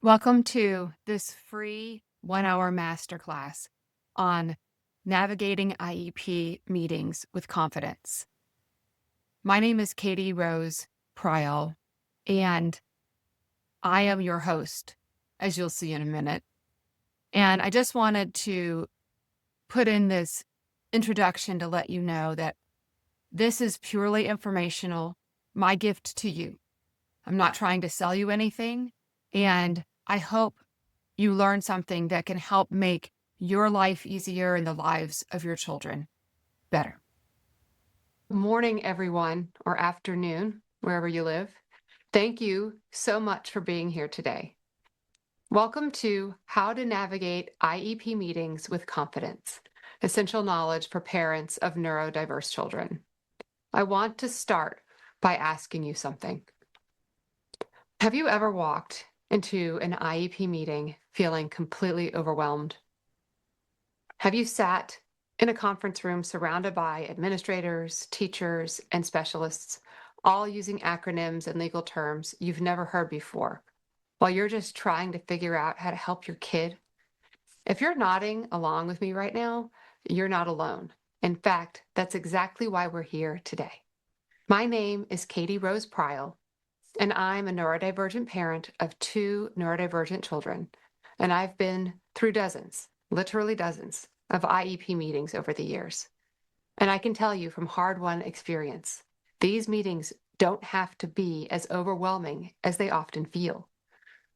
Welcome to this free 1-hour masterclass on navigating IEP meetings with confidence. My name is Katie Rose Pryall, and I am your host, as you'll see in a minute. And I just wanted to put in this introduction to let you know that this is purely informational, my gift to you. I'm not trying to sell you anything, and I hope you learn something that can help make your life easier and the lives of your children better. Good morning, everyone, or afternoon, wherever you live. Thank you so much for being here today. Welcome to How to Navigate IEP Meetings with Confidence, essential knowledge for parents of neurodiverse children. I want to start by asking you something. Have you ever walked into an IEP meeting feeling completely overwhelmed? Have you sat in a conference room surrounded by administrators, teachers, and specialists, all using acronyms and legal terms you've never heard before, while you're just trying to figure out how to help your kid? If you're nodding along with me right now, you're not alone. In fact, that's exactly why we're here today. My name is Katie Rose Pryall, and I'm a neurodivergent parent of 2 neurodivergent children, and I've been through dozens, literally dozens, of IEP meetings over the years. And I can tell you from hard-won experience, these meetings don't have to be as overwhelming as they often feel.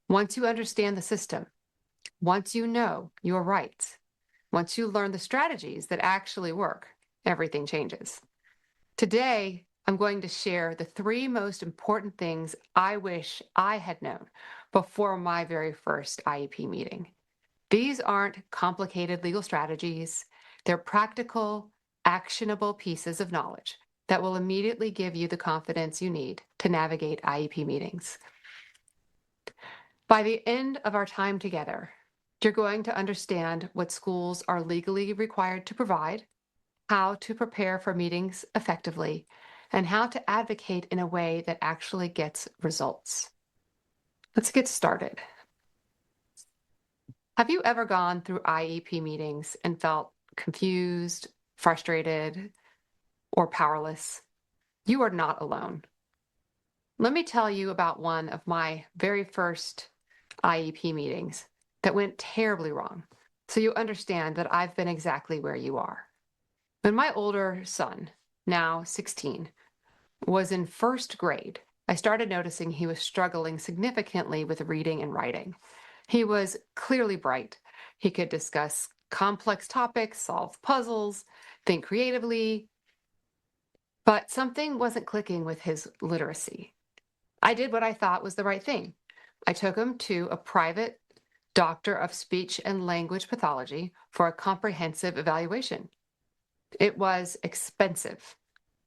Once you understand the system, once you know your rights, once you learn the strategies that actually work, everything changes. Today, I'm going to share the 3 most important things I wish I had known before my very first IEP meeting. These aren't complicated legal strategies. They're practical, actionable pieces of knowledge that will immediately give you the confidence you need to navigate IEP meetings. By the end of our time together, you're going to understand what schools are legally required to provide, how to prepare for meetings effectively, and how to advocate in a way that actually gets results. Let's get started. Have you ever gone through IEP meetings and felt confused, frustrated, or powerless? You are not alone. Let me tell you about one of my very first IEP meetings that went terribly wrong, so you understand that I've been exactly where you are. When my older son, now 16, was in first grade, I started noticing he was struggling significantly with reading and writing. He was clearly bright. He could discuss complex topics, solve puzzles, think creatively, but something wasn't clicking with his literacy. I did what I thought was the right thing. I took him to a private doctor of speech and language pathology for a comprehensive evaluation. It was expensive,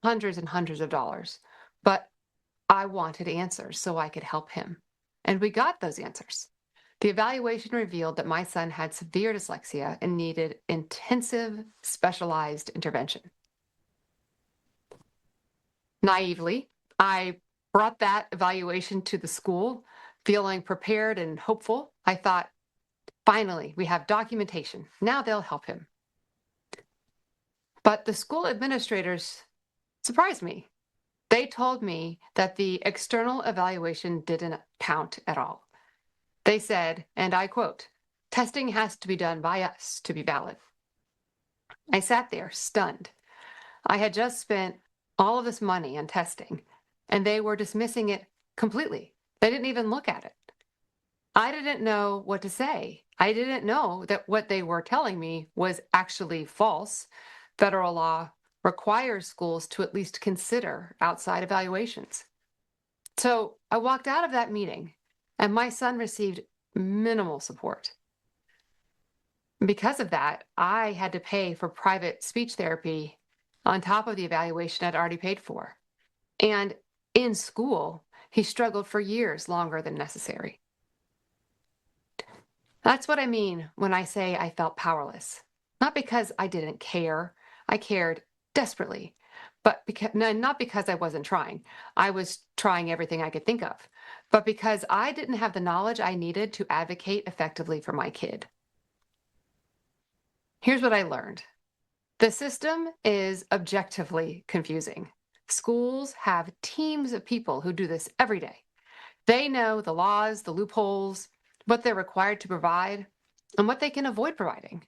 hundreds and hundreds of dollars, but I wanted answers so I could help him. And we got those answers. The evaluation revealed that my son had severe dyslexia and needed intensive, specialized intervention. Naively, I brought that evaluation to the school, feeling prepared and hopeful. I thought, finally, we have documentation. Now they'll help him. But the school administrators surprised me. They told me that the external evaluation didn't count at all. They said, and I quote, "Testing has to be done by us to be valid." I sat there stunned. I had just spent all of this money on testing, and they were dismissing it completely. They didn't even look at it. I didn't know what to say. I didn't know that what they were telling me was actually false. Federal law requires schools to at least consider outside evaluations. So I walked out of that meeting, and my son received minimal support. Because of that, I had to pay for private speech therapy on top of the evaluation I'd already paid for. And in school, he struggled for years longer than necessary. That's what I mean when I say I felt powerless. Not because I didn't care. I cared desperately, but not because I wasn't trying. I was trying everything I could think of. but because I didn't have the knowledge I needed to advocate effectively for my kid. Here's what I learned. The system is objectively confusing. Schools have teams of people who do this every day. They know the laws, the loopholes, what they're required to provide, and what they can avoid providing.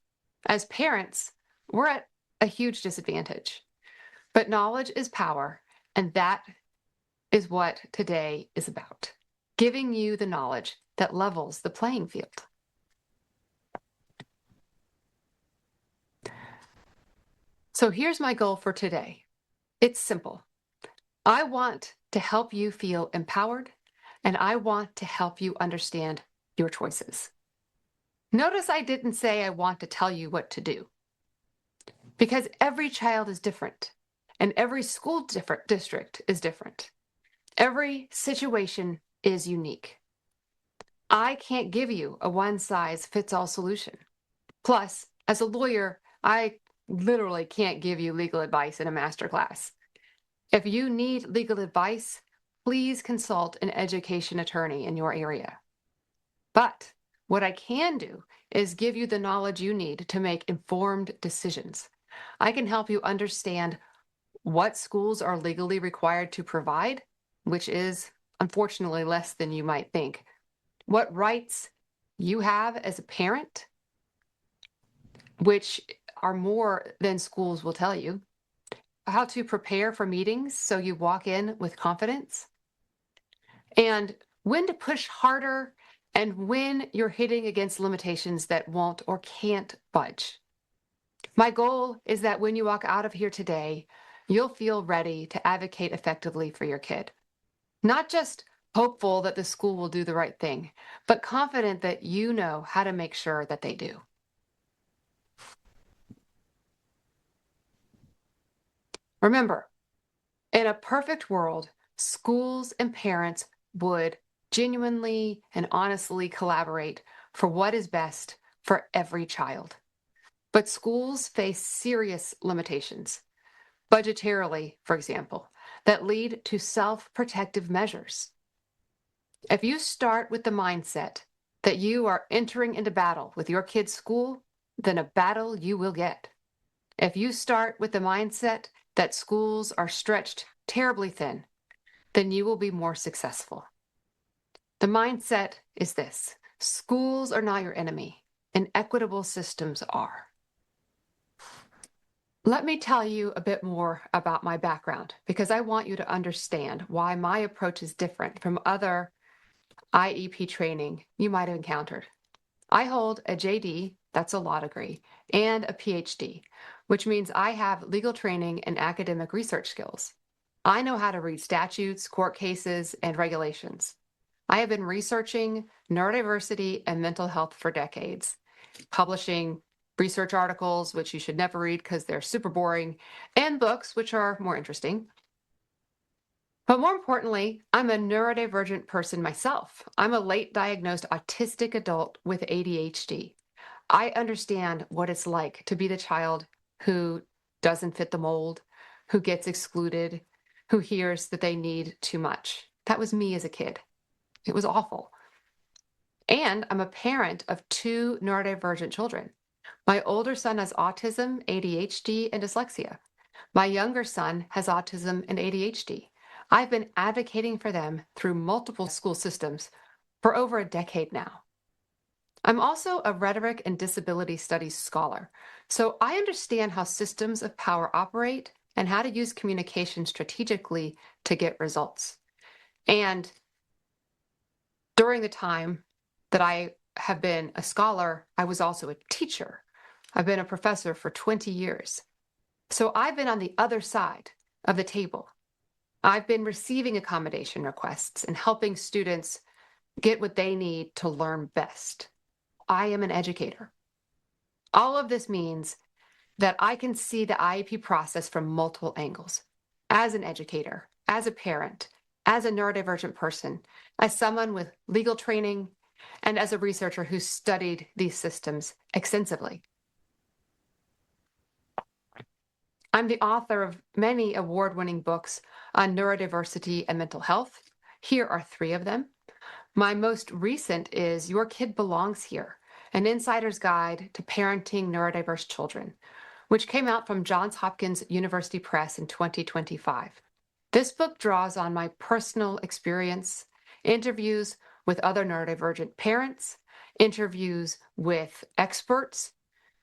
As parents, we're at a huge disadvantage. But knowledge is power, and that is what today is about. Giving you the knowledge that levels the playing field. So here's my goal for today. It's simple. I want to help you feel empowered, and I want to help you understand your choices. Notice I didn't say I want to tell you what to do, because every child is different, and every school district is different. Every situation is unique. I can't give you a one-size-fits-all solution. Plus, as a lawyer, I literally can't give you legal advice in a masterclass. If you need legal advice, please consult an education attorney in your area. But what I can do is give you the knowledge you need to make informed decisions. I can help you understand what schools are legally required to provide, which is unfortunately less than you might think, what rights you have as a parent, which are more than schools will tell you, how to prepare for meetings so you walk in with confidence, and when to push harder and when you're hitting against limitations that won't or can't budge. My goal is that when you walk out of here today, you'll feel ready to advocate effectively for your kid. Not just hopeful that the school will do the right thing, but confident that you know how to make sure that they do. Remember, in a perfect world, schools and parents would genuinely and honestly collaborate for what is best for every child. But schools face serious limitations, budgetarily, for example, that lead to self-protective measures. If you start with the mindset that you are entering into battle with your kid's school, then a battle you will get. If you start with the mindset that schools are stretched terribly thin, then you will be more successful. The mindset is this: schools are not your enemy, and equitable systems are. Let me tell you a bit more about my background, because I want you to understand why my approach is different from other IEP training you might have encountered. I hold a JD, that's a law degree, and a PhD, which means I have legal training and academic research skills. I know how to read statutes, court cases, and regulations. I have been researching neurodiversity and mental health for decades, publishing research articles, which you should never read because they're super boring, and books, which are more interesting. But more importantly, I'm a neurodivergent person myself. I'm a late diagnosed autistic adult with ADHD. I understand what it's like to be the child who doesn't fit the mold, who gets excluded, who hears that they need too much. That was me as a kid. It was awful. And I'm a parent of two neurodivergent children. My older son has autism, ADHD, and dyslexia. My younger son has autism and ADHD. I've been advocating for them through multiple school systems for over a decade now. I'm also a rhetoric and disability studies scholar, so I understand how systems of power operate and how to use communication strategically to get results. And during the time that I have been a scholar, I was also a teacher. I've been a professor for 20 years. So I've been on the other side of the table. I've been receiving accommodation requests and helping students get what they need to learn best. I am an educator. All of this means that I can see the IEP process from multiple angles. As an educator, as a parent, as a neurodivergent person, as someone with legal training, and as a researcher who studied these systems extensively. I'm the author of many award-winning books on neurodiversity and mental health, Here are 3 of them. My most recent is Your Kid Belongs Here, an insider's guide to parenting neurodiverse children, which came out from Johns Hopkins University Press in 2025. This book draws on my personal experience, interviews with other neurodivergent parents, interviews with experts,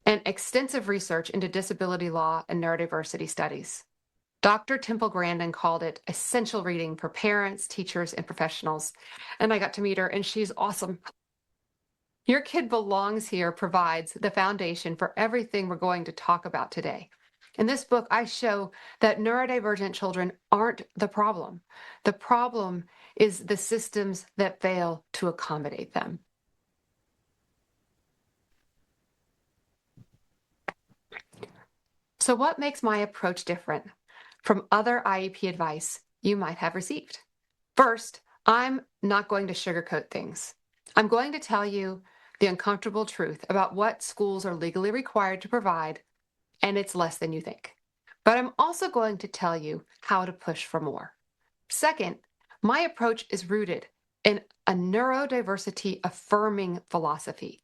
and extensive research into disability law and neurodiversity studies. Dr. Temple Grandin called it essential reading for parents, teachers, and professionals, and I got to meet her, and she's awesome. Your Kid Belongs Here provides the foundation for everything we're going to talk about today. In this book, I show that neurodivergent children aren't the problem. The problem is the systems that fail to accommodate them. So what makes my approach different from other IEP advice you might have received? First, I'm not going to sugarcoat things. I'm going to tell you the uncomfortable truth about what schools are legally required to provide, and it's less than you think. But I'm also going to tell you how to push for more. Second, my approach is rooted in a neurodiversity affirming philosophy.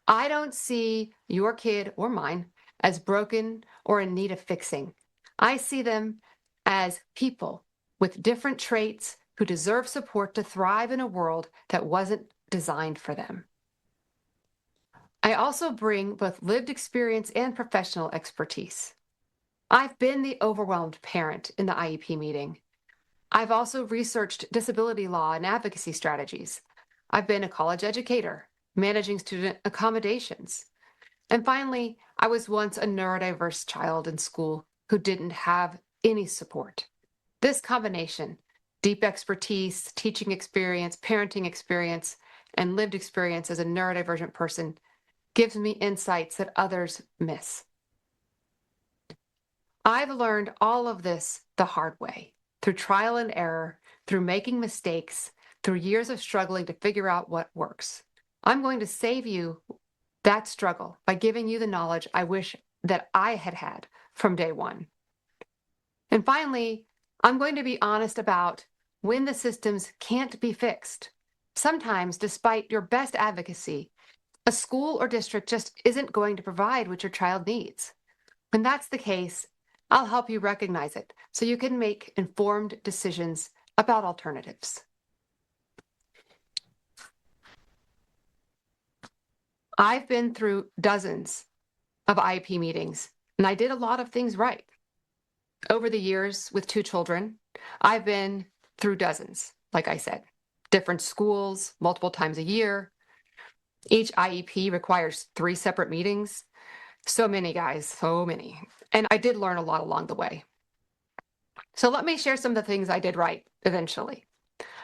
I don't see your kid or mine as broken or in need of fixing. I see them as people with different traits who deserve support to thrive in a world that wasn't designed for them. I also bring both lived experience and professional expertise. I've been the overwhelmed parent in the IEP meeting. I've also researched disability law and advocacy strategies. I've been a college educator, managing student accommodations. And finally, I was once a neurodiverse child in school who didn't have any support. This combination, deep expertise, teaching experience, parenting experience, and lived experience as a neurodivergent person, gives me insights that others miss. I've learned all of this the hard way, through trial and error, through making mistakes, through years of struggling to figure out what works. I'm going to save you that struggle by giving you the knowledge I wish that I had had from day one. And finally, I'm going to be honest about when the systems can't be fixed. Sometimes, despite your best advocacy, a school or district just isn't going to provide what your child needs. When that's the case, I'll help you recognize it so you can make informed decisions about alternatives. I've been through dozens of IEP meetings, and I did a lot of things right. Over the years with 2 children, I've been through dozens, like I said, different schools, multiple times a year. Each IEP requires 3 separate meetings. So many, guys, so many. And I did learn a lot along the way. So let me share some of the things I did right eventually.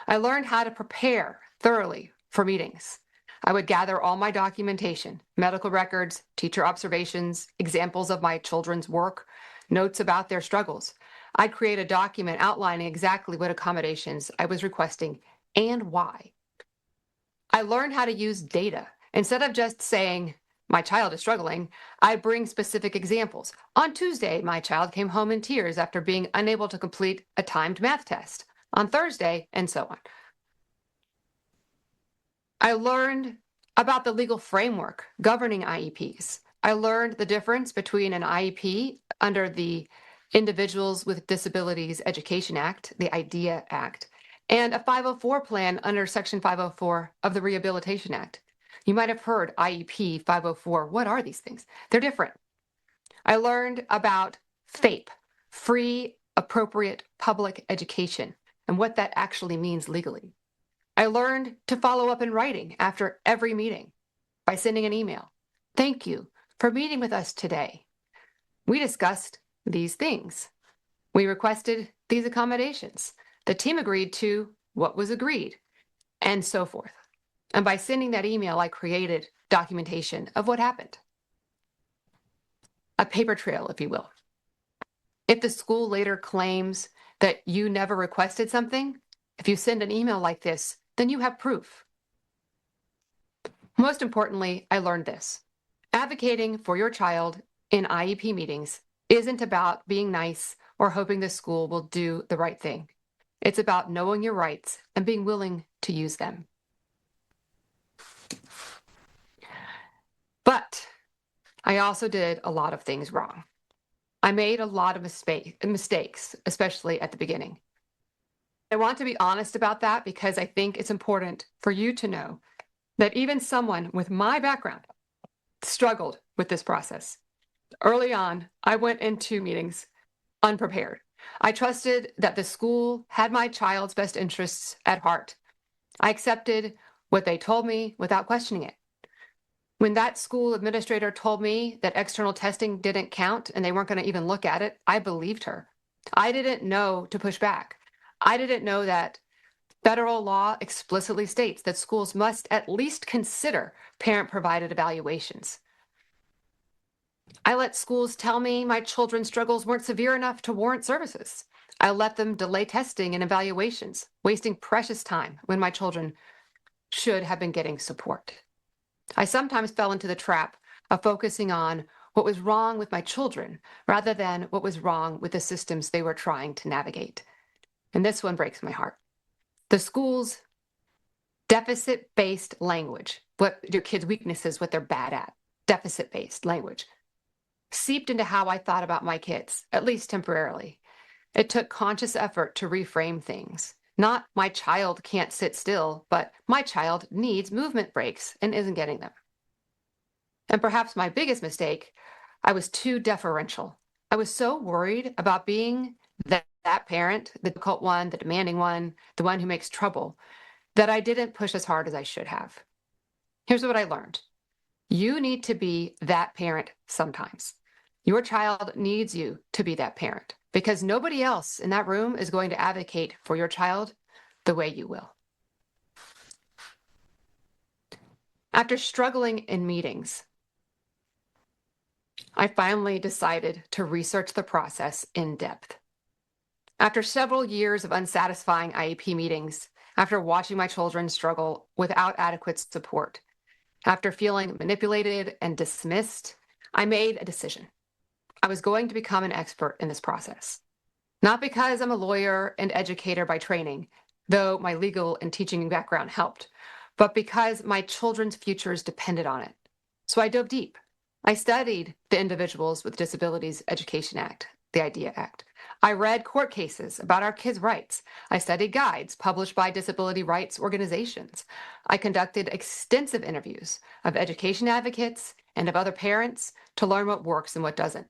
I learned how to prepare thoroughly for meetings. I would gather all my documentation, medical records, teacher observations, examples of my children's work, notes about their struggles. I'd create a document outlining exactly what accommodations I was requesting and why. I learned how to use data. Instead of just saying, my child is struggling, I bring specific examples. On Tuesday, my child came home in tears after being unable to complete a timed math test. On Thursday, and so on. I learned about the legal framework governing IEPs. I learned the difference between an IEP under the Individuals with Disabilities Education Act, the IDEA Act, and a 504 plan under Section 504 of the Rehabilitation Act. You might have heard IEP 504. What are these things? They're different. I learned about FAPE, Free Appropriate Public Education, and what that actually means legally. I learned to follow up in writing after every meeting by sending an email. Thank you for meeting with us today. We discussed these things. We requested these accommodations. The team agreed to what was agreed, and so forth. And by sending that email, I created documentation of what happened. A paper trail, if you will. If the school later claims that you never requested something, if you send an email like this, then you have proof. Most importantly, I learned this. Advocating for your child in IEP meetings isn't about being nice or hoping the school will do the right thing. It's about knowing your rights and being willing to use them. But I also did a lot of things wrong. I made a lot of mistakes, especially at the beginning. I want to be honest about that because I think it's important for you to know that even someone with my background struggled with this process. Early on, I went into meetings unprepared. I trusted that the school had my child's best interests at heart. I accepted what they told me without questioning it. When that school administrator told me that external testing didn't count and they weren't going to even look at it, I believed her. I didn't know to push back. I didn't know that federal law explicitly states that schools must at least consider parent-provided evaluations. I let schools tell me my children's struggles weren't severe enough to warrant services. I let them delay testing and evaluations, wasting precious time when my children should have been getting support. I sometimes fell into the trap of focusing on what was wrong with my children rather than what was wrong with the systems they were trying to navigate. And this one breaks my heart. The school's deficit-based language, what your kids' weaknesses, what they're bad at, deficit-based language, seeped into how I thought about my kids, at least temporarily. It took conscious effort to reframe things. Not my child can't sit still, but my child needs movement breaks and isn't getting them. And perhaps my biggest mistake, I was too deferential. I was so worried about being that parent, the difficult one, the demanding one, the one who makes trouble, that I didn't push as hard as I should have. Here's what I learned. You need to be that parent sometimes. Your child needs you to be that parent because nobody else in that room is going to advocate for your child the way you will. After struggling in meetings, I finally decided to research the process in depth. After several years of unsatisfying IEP meetings, after watching my children struggle without adequate support, after feeling manipulated and dismissed, I made a decision. I was going to become an expert in this process. Not because I'm a lawyer and educator by training, though my legal and teaching background helped, but because my children's futures depended on it. So I dove deep. I studied the Individuals with Disabilities Education Act, the IDEA Act. I read court cases about our kids' rights. I studied guides published by disability rights organizations. I conducted extensive interviews of education advocates and of other parents to learn what works and what doesn't.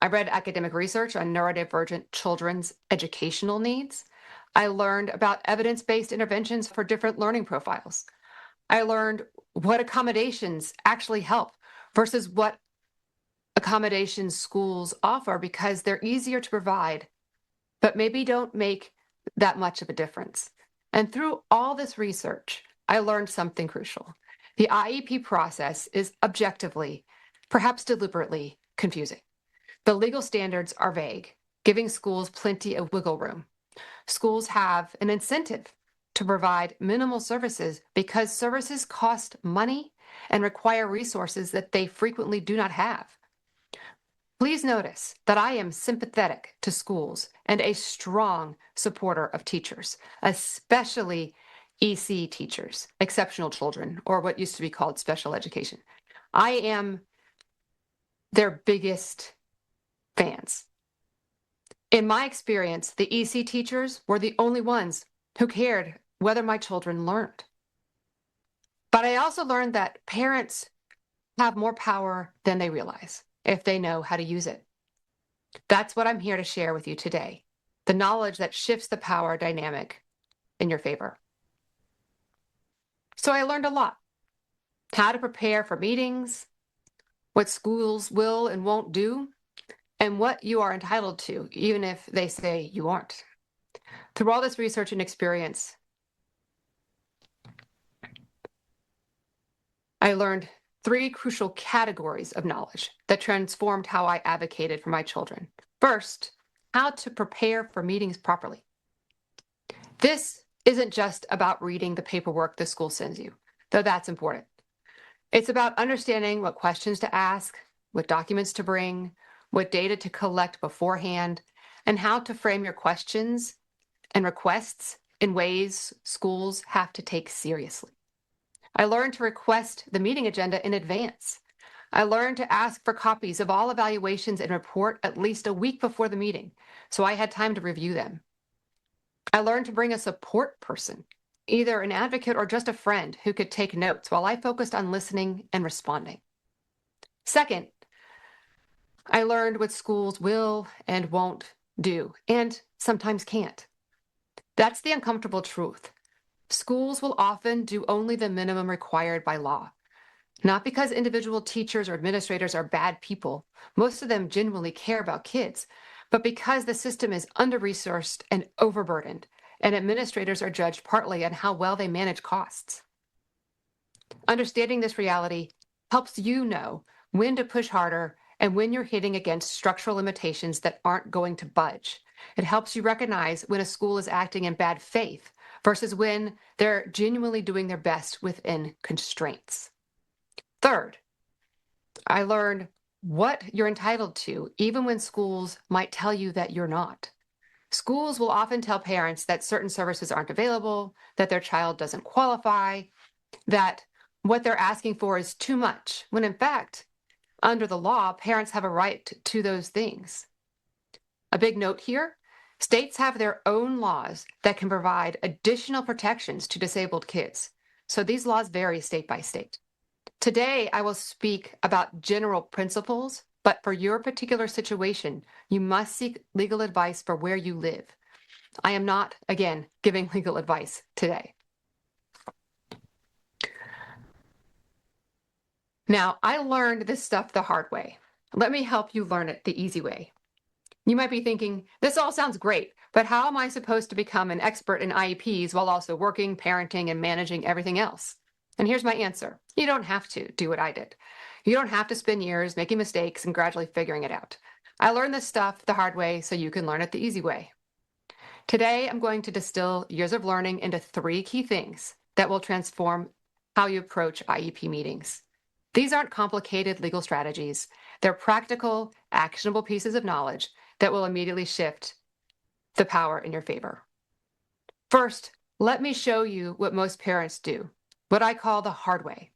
I read academic research on neurodivergent children's educational needs. I learned about evidence-based interventions for different learning profiles. I learned what accommodations actually help versus what accommodations schools offer because they're easier to provide, but maybe don't make that much of a difference. And through all this research, I learned something crucial. The IEP process is objectively, perhaps deliberately, confusing. The legal standards are vague, giving schools plenty of wiggle room. Schools have an incentive to provide minimal services because services cost money and require resources that they frequently do not have. Please notice that I am sympathetic to schools and a strong supporter of teachers, especially EC teachers, exceptional children, or what used to be called special education. I am their biggest fans. In my experience, the EC teachers were the only ones who cared whether my children learned. But I also learned that parents have more power than they realize if they know how to use it. That's what I'm here to share with you today, the knowledge that shifts the power dynamic in your favor. So I learned a lot. How to prepare for meetings, what schools will and won't do, and what you are entitled to, even if they say you aren't. Through all this research and experience, I learned 3 crucial categories of knowledge that transformed how I advocated for my children. First, how to prepare for meetings properly. This isn't just about reading the paperwork the school sends you, though that's important. It's about understanding what questions to ask, what documents to bring, what data to collect beforehand, and how to frame your questions and requests in ways schools have to take seriously. I learned to request the meeting agenda in advance. I learned to ask for copies of all evaluations and report at least a week before the meeting, so I had time to review them. I learned to bring a support person, either an advocate or just a friend who could take notes while I focused on listening and responding. Second, I learned what schools will and won't do, and sometimes can't. That's the uncomfortable truth. Schools will often do only the minimum required by law. Not because individual teachers or administrators are bad people, most of them genuinely care about kids, but because the system is under-resourced and overburdened, and administrators are judged partly on how well they manage costs. Understanding this reality helps you know when to push harder and when you're hitting against structural limitations that aren't going to budge. It helps you recognize when a school is acting in bad faith versus when they're genuinely doing their best within constraints. Third, I learned what you're entitled to, even when schools might tell you that you're not. Schools will often tell parents that certain services aren't available, that their child doesn't qualify, that what they're asking for is too much, when in fact, under the law, parents have a right to those things. A big note here, states have their own laws that can provide additional protections to disabled kids. So these laws vary state by state. Today, I will speak about general principles, but for your particular situation, you must seek legal advice for where you live. I am not, again, giving legal advice today. Now, I learned this stuff the hard way. Let me help you learn it the easy way. You might be thinking, this all sounds great, but how am I supposed to become an expert in IEPs while also working, parenting, and managing everything else? And here's my answer. You don't have to do what I did. You don't have to spend years making mistakes and gradually figuring it out. I learned this stuff the hard way so you can learn it the easy way. Today, I'm going to distill years of learning into 3 key things that will transform how you approach IEP meetings. These aren't complicated legal strategies. They're practical, actionable pieces of knowledge that will immediately shift the power in your favor. First, let me show you what most parents do, what I call the hard way,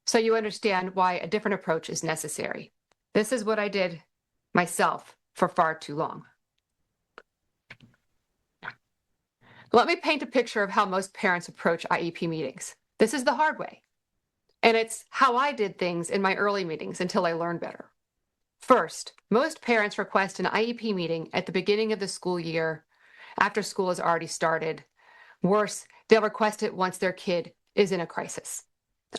so you understand why a different approach is necessary. This is what I did myself for far too long. Let me paint a picture of how most parents approach IEP meetings. This is the hard way, and it's how I did things in my early meetings until I learned better. First, most parents request an IEP meeting at the beginning of the school year after school has already started. Worse, they'll request it once their kid is in a crisis.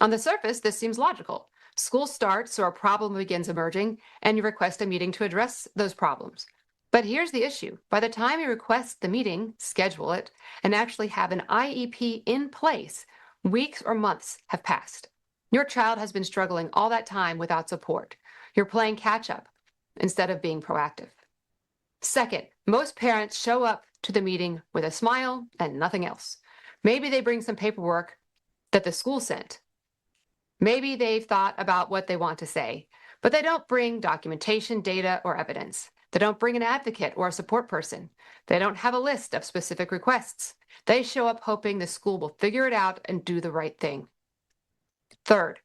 On the surface, this seems logical. School starts or a problem begins emerging, and you request a meeting to address those problems. But here's the issue. By the time you request the meeting, schedule it, and actually have an IEP in place, weeks or months have passed. Your child has been struggling all that time without support. You're playing catch-up instead of being proactive. Second, most parents show up to the meeting with a smile and nothing else. Maybe they bring some paperwork that the school sent. Maybe they've thought about what they want to say, but they don't bring documentation, data, or evidence. They don't bring an advocate or a support person. They don't have a list of specific requests. They show up hoping the school will figure it out and do the right thing. Third,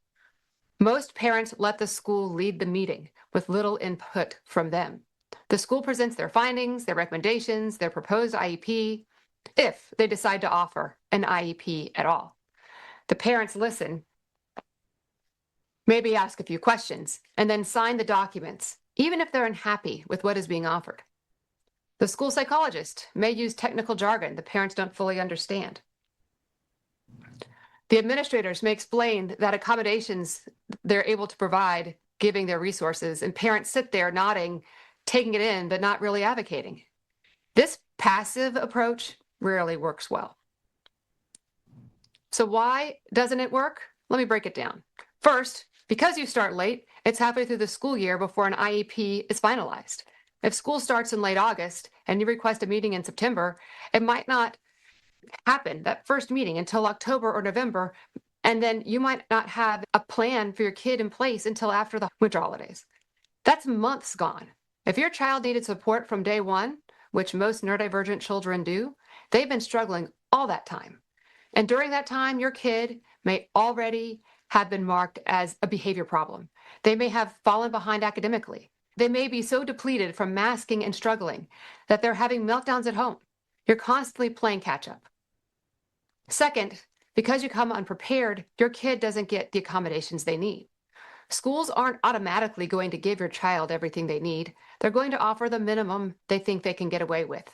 most parents let the school lead the meeting with little input from them. The school presents their findings, their recommendations, their proposed IEP, if they decide to offer an IEP at all. The parents listen, maybe ask a few questions, and then sign the documents, even if they're unhappy with what is being offered. The school psychologist may use technical jargon the parents don't fully understand. The administrators may explain that accommodations they're able to provide, giving their resources, and parents sit there nodding, taking it in, but not really advocating. This passive approach rarely works well. So why doesn't it work? Let me break it down. First, because you start late, it's halfway through the school year before an IEP is finalized. If school starts in late August and you request a meeting in September, it might not happen, that first meeting, until October or November, and then you might not have a plan for your kid in place until after the winter holidays. That's months gone. If your child needed support from day one, which most neurodivergent children do, they've been struggling all that time. And during that time, your kid may already have been marked as a behavior problem. They may have fallen behind academically. They may be so depleted from masking and struggling that they're having meltdowns at home. You're constantly playing catch up. Second, because you come unprepared, your kid doesn't get the accommodations they need. Schools aren't automatically going to give your child everything they need. They're going to offer the minimum they think they can get away with.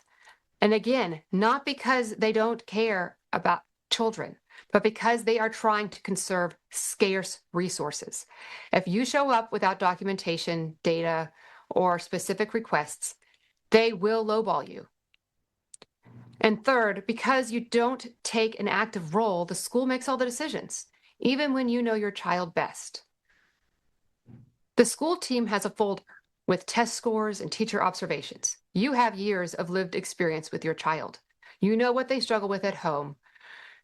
And again, not because they don't care about children, but because they are trying to conserve scarce resources. If you show up without documentation, data, or specific requests, they will lowball you. And third, because you don't take an active role, the school makes all the decisions, even when you know your child best. The school team has a folder with test scores and teacher observations. You have years of lived experience with your child. You know what they struggle with at home.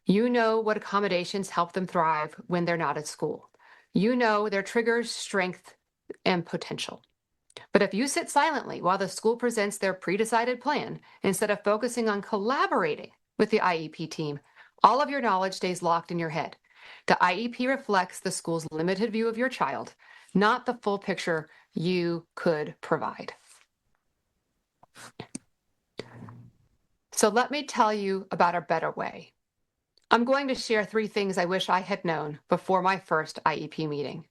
You know what accommodations help them thrive when they're not at school. You know their triggers, strength, and potential. But if you sit silently while the school presents their pre-decided plan, instead of focusing on collaborating with the IEP team, all of your knowledge stays locked in your head. The IEP reflects the school's limited view of your child, not the full picture you could provide. So let me tell you about a better way. I'm going to share 3 things I wish I had known before my first IEP meeting.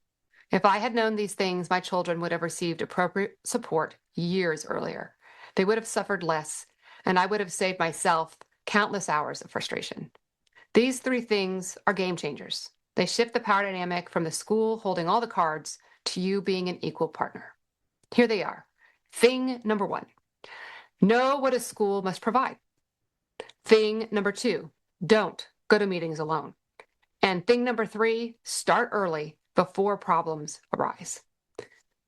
If I had known these things, my children would have received appropriate support years earlier. They would have suffered less, and I would have saved myself countless hours of frustration. These 3 things are game changers. They shift the power dynamic from the school holding all the cards to you being an equal partner. Here they are. Thing number 1, know what a school must provide. Thing number 2, don't go to meetings alone. And thing number 3, start early before problems arise.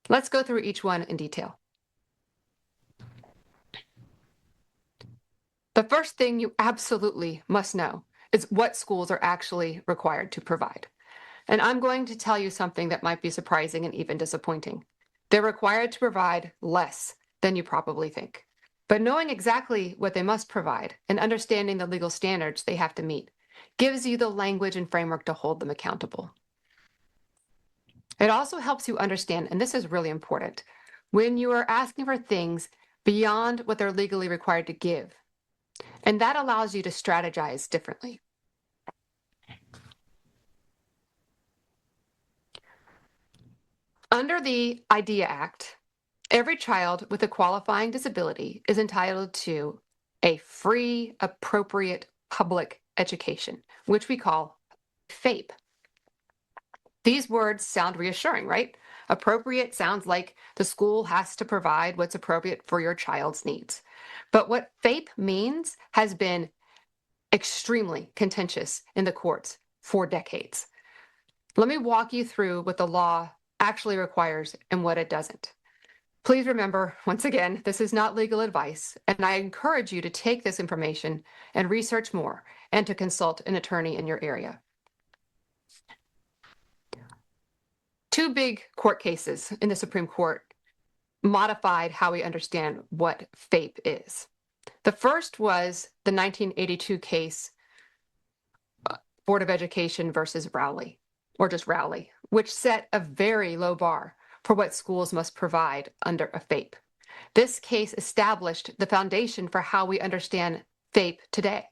Let's go through each one in detail. The first thing you absolutely must know is what schools are actually required to provide. And I'm going to tell you something that might be surprising and even disappointing. They're required to provide less than you probably think. But knowing exactly what they must provide and understanding the legal standards they have to meet gives you the language and framework to hold them accountable. It also helps you understand, and this is really important, when you are asking for things beyond what they're legally required to give. And that allows you to strategize differently. Under the IDEA Act, every child with a qualifying disability is entitled to a free, appropriate public education, which we call FAPE. These words sound reassuring, right? Appropriate sounds like the school has to provide what's appropriate for your child's needs. But what FAPE means has been extremely contentious in the courts for decades. Let me walk you through what the law actually requires and what it doesn't. Please remember, once again, this is not legal advice, and I encourage you to take this information and research more and to consult an attorney in your area. 2 big court cases in the Supreme Court modified how we understand what FAPE is. The first was the 1982 case, Board of Education versus Rowley, or just Rowley, which set a very low bar for what schools must provide under a FAPE. This case established the foundation for how we understand FAPE today.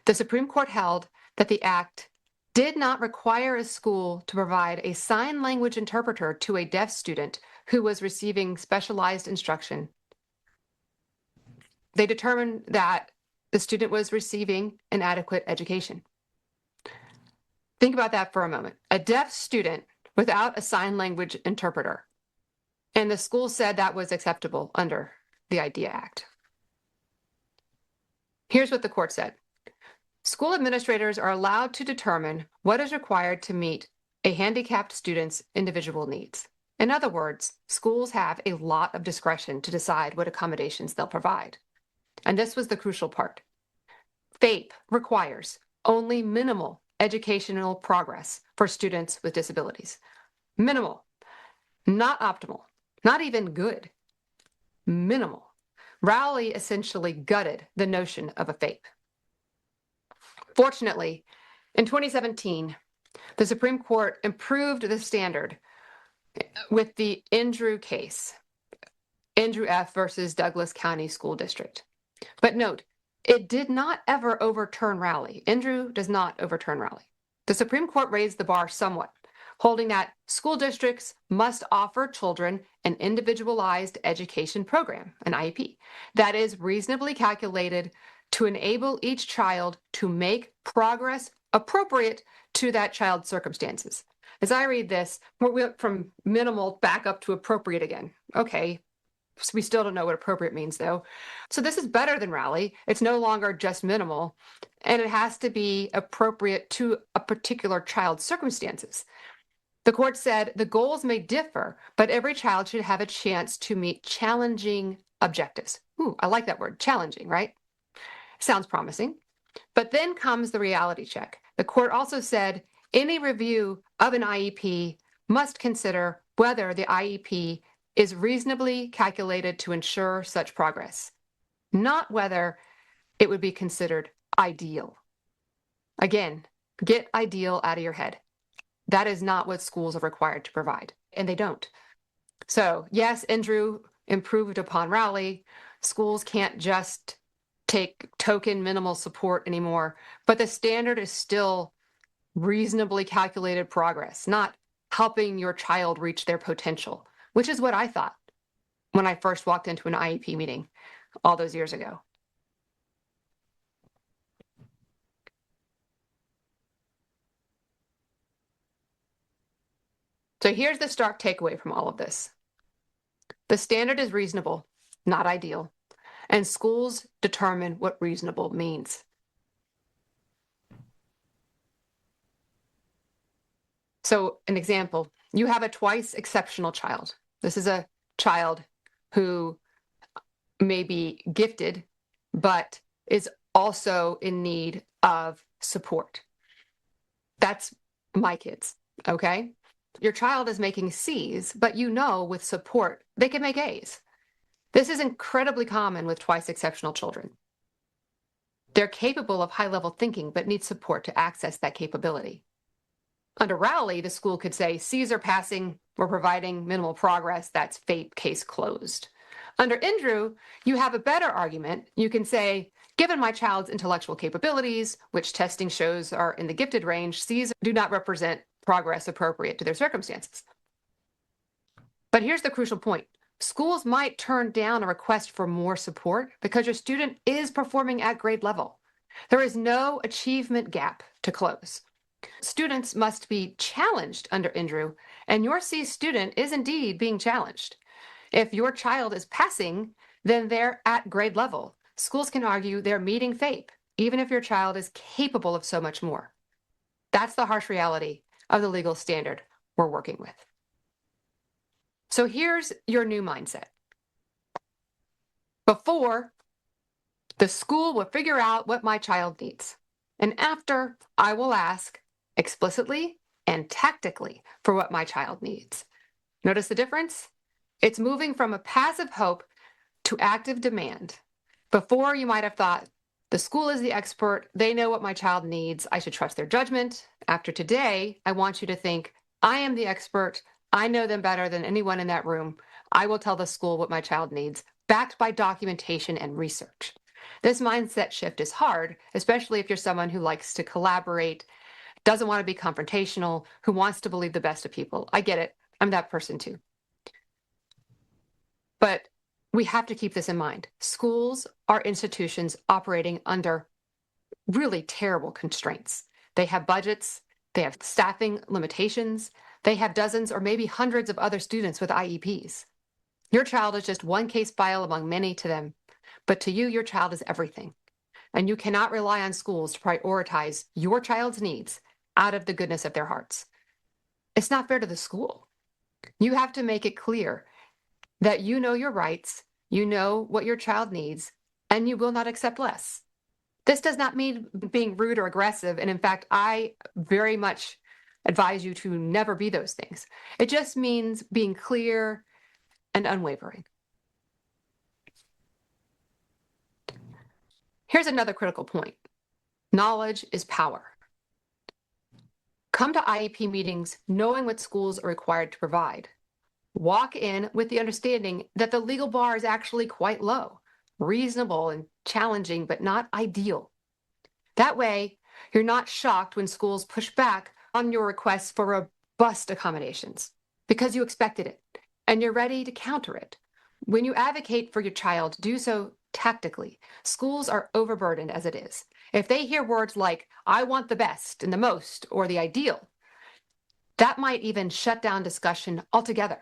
The Supreme Court held that the Act did not require a school to provide a sign language interpreter to a deaf student who was receiving specialized instruction. They determined that the student was receiving an adequate education. Think about that for a moment. A deaf student without a sign language interpreter. And the school said that was acceptable under the IDEA Act. Here's what the court said. School administrators are allowed to determine what is required to meet a handicapped student's individual needs. In other words, schools have a lot of discretion to decide what accommodations they'll provide. And this was the crucial part. FAPE requires only minimal educational progress for students with disabilities. Minimal, not optimal, not even good, minimal. Rowley essentially gutted the notion of a FAPE. Fortunately, in 2017, the Supreme Court improved the standard with the Andrew case, Andrew F. versus Douglas County School District. But note, it did not ever overturn Rowley. Andrew does not overturn Rowley. The Supreme Court raised the bar somewhat, holding that school districts must offer children an individualized education program, an IEP, that is reasonably calculated to enable each child to make progress appropriate to that child's circumstances. As I read this, we went from minimal back up to appropriate again. Okay, so we still don't know what appropriate means, though. So this is better than Rowley. It's no longer just minimal, and it has to be appropriate to a particular child's circumstances. The court said the goals may differ, but every child should have a chance to meet challenging objectives. Ooh, I like that word, challenging, right? Sounds promising. But then comes the reality check. The court also said any review of an IEP must consider whether the IEP is reasonably calculated to ensure such progress, not whether it would be considered ideal. Again, get ideal out of your head. That is not what schools are required to provide, and they don't. So yes, Andrew improved upon Rowley. Schools can't just take token minimal support anymore, but the standard is still reasonably calculated progress, not helping your child reach their potential, which is what I thought when I first walked into an IEP meeting all those years ago. So here's the stark takeaway from all of this. The standard is reasonable, not ideal, and schools determine what reasonable means. So an example, you have a twice exceptional child. This is a child who may be gifted, but is also in need of support. That's my kids, okay? Your child is making C's, but you know with support, they can make A's. This is incredibly common with twice exceptional children. They're capable of high-level thinking, but need support to access that capability. Under Rowley, the school could say, C's are passing, we're providing minimal progress, that's FAPE, case closed. Under Andrew, you have a better argument. You can say, given my child's intellectual capabilities, which testing shows are in the gifted range, C's do not represent progress appropriate to their circumstances. But here's the crucial point. Schools might turn down a request for more support because your student is performing at grade level. There is no achievement gap to close. Students must be challenged under Andrew, and your C student is indeed being challenged. If your child is passing, then they're at grade level. Schools can argue they're meeting FAPE, even if your child is capable of so much more. That's the harsh reality of the legal standard we're working with. So here's your new mindset. Before, the school will figure out what my child needs. And after, I will ask explicitly and tactically for what my child needs. Notice the difference? It's moving from a passive hope to active demand. Before, you might have thought, the school is the expert, they know what my child needs, I should trust their judgment. After today, I want you to think, I am the expert, I know them better than anyone in that room. I will tell the school what my child needs, backed by documentation and research. This mindset shift is hard, especially if you're someone who likes to collaborate, doesn't want to be confrontational, who wants to believe the best of people. I get it. I'm that person too. But we have to keep this in mind. Schools are institutions operating under really terrible constraints. They have budgets, they have staffing limitations, they have dozens or maybe hundreds of other students with IEPs. Your child is just one case file among many to them, but to you, your child is everything. And you cannot rely on schools to prioritize your child's needs out of the goodness of their hearts. It's not fair to the school. You have to make it clear that you know your rights, you know what your child needs, and you will not accept less. This does not mean being rude or aggressive. And in fact, I very much advise you to never be those things. It just means being clear and unwavering. Here's another critical point. Knowledge is power. Come to IEP meetings knowing what schools are required to provide. Walk in with the understanding that the legal bar is actually quite low, reasonable and challenging, but not ideal. That way, you're not shocked when schools push back on your requests for robust accommodations because you expected it and you're ready to counter it. When you advocate for your child, do so tactically. Schools are overburdened as it is. If they hear words like, I want the best and the most, or the ideal, that might even shut down discussion altogether.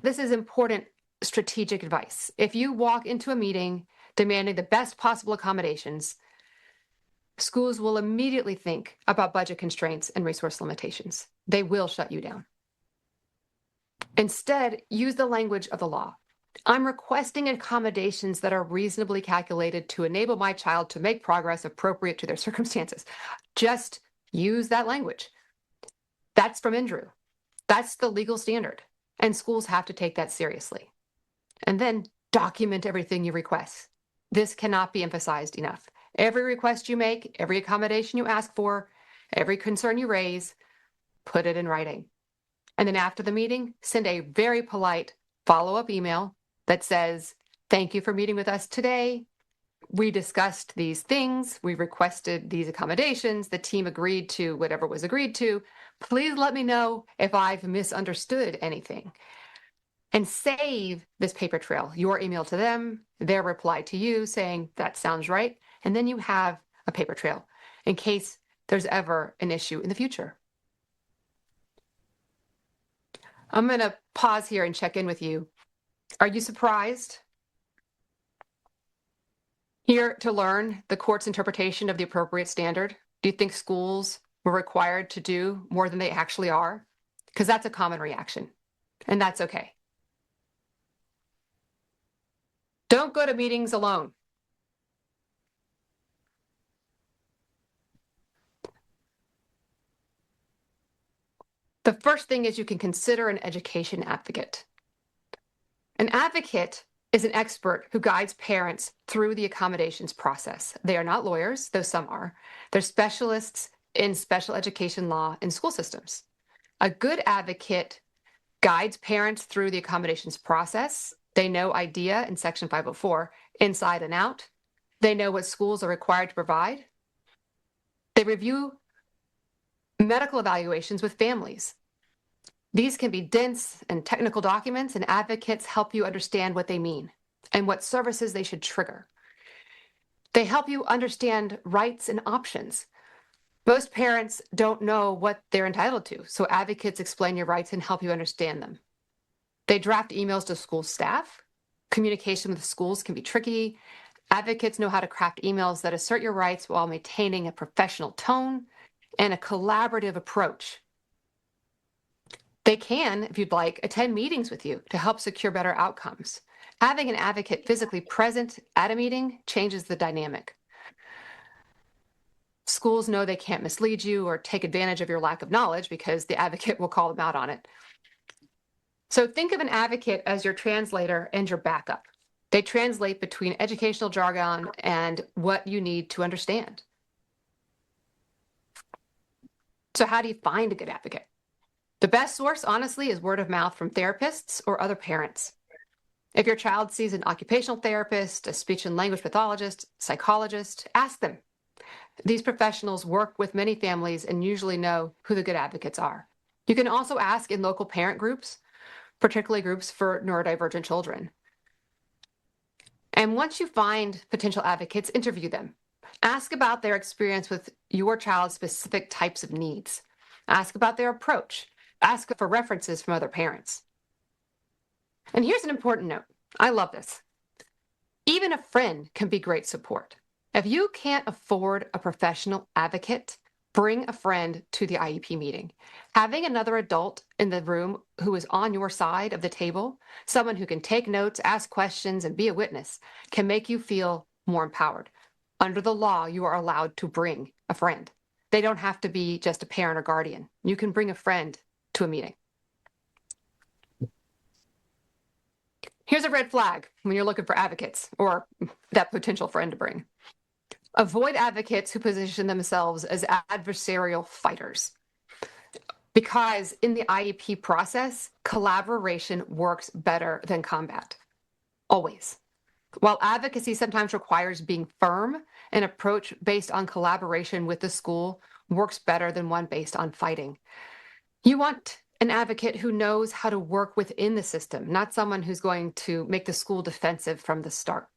This is important strategic advice. If you walk into a meeting demanding the best possible accommodations, schools will immediately think about budget constraints and resource limitations. They will shut you down. Instead, use the language of the law. I'm requesting accommodations that are reasonably calculated to enable my child to make progress appropriate to their circumstances. Just use that language. That's from Andrew. That's the legal standard, and schools have to take that seriously. And then document everything you request. This cannot be emphasized enough. Every request you make, every accommodation you ask for, every concern you raise, put it in writing. And then after the meeting, send a very polite follow-up email that says, thank you for meeting with us today. We discussed these things. We requested these accommodations. The team agreed to whatever was agreed to. Please let me know if I've misunderstood anything. And save this paper trail, your email to them, their reply to you saying, that sounds right. And then you have a paper trail in case there's ever an issue in the future. I'm going to pause here and check in with you. Are you surprised here to learn the court's interpretation of the appropriate standard? Do you think schools were required to do more than they actually are? Because that's a common reaction, and that's okay. Don't go to meetings alone. The first thing is you can consider an education advocate. An advocate is an expert who guides parents through the accommodations process. They are not lawyers, though some are. They're specialists in special education law and school systems. A good advocate guides parents through the accommodations process. They know IDEA in Section 504 inside and out. They know what schools are required to provide. They review medical evaluations with families. These can be dense and technical documents, and advocates help you understand what they mean and what services they should trigger. They help you understand rights and options. Most parents don't know what they're entitled to, so advocates explain your rights and help you understand them. They draft emails to school staff. Communication with schools can be tricky. Advocates know how to craft emails that assert your rights while maintaining a professional tone and a collaborative approach. They can, if you'd like, attend meetings with you to help secure better outcomes. Having an advocate physically present at a meeting changes the dynamic. Schools know they can't mislead you or take advantage of your lack of knowledge because the advocate will call them out on it. So think of an advocate as your translator and your backup. They translate between educational jargon and what you need to understand. So how do you find a good advocate? The best source, honestly, is word of mouth from therapists or other parents. If your child sees an occupational therapist, a speech and language pathologist, psychologist, ask them. These professionals work with many families and usually know who the good advocates are. You can also ask in local parent groups, particularly groups for neurodivergent children. And once you find potential advocates, interview them. Ask about their experience with your child's specific types of needs. Ask about their approach. Ask for references from other parents. And here's an important note. I love this. Even a friend can be great support. If you can't afford a professional advocate, bring a friend to the IEP meeting. Having another adult in the room who is on your side of the table, someone who can take notes, ask questions, and be a witness, can make you feel more empowered. Under the law, you are allowed to bring a friend. They don't have to be just a parent or guardian. You can bring a friend to a meeting. Here's a red flag when you're looking for advocates or that potential friend to bring. Avoid advocates who position themselves as adversarial fighters. Because in the IEP process, collaboration works better than combat. Always. While advocacy sometimes requires being firm, an approach based on collaboration with the school works better than one based on fighting. You want an advocate who knows how to work within the system, not someone who's going to make the school defensive from the start.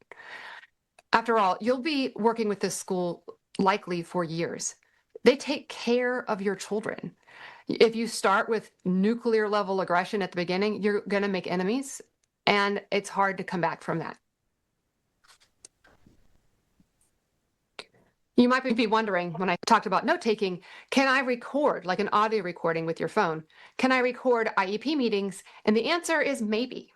After all, you'll be working with this school likely for years. They take care of your children. If you start with nuclear level aggression at the beginning, you're going to make enemies, and it's hard to come back from that. You might be wondering, when I talked about note-taking, can I record, like an audio recording with your phone? Can I record IEP meetings? And the answer is maybe.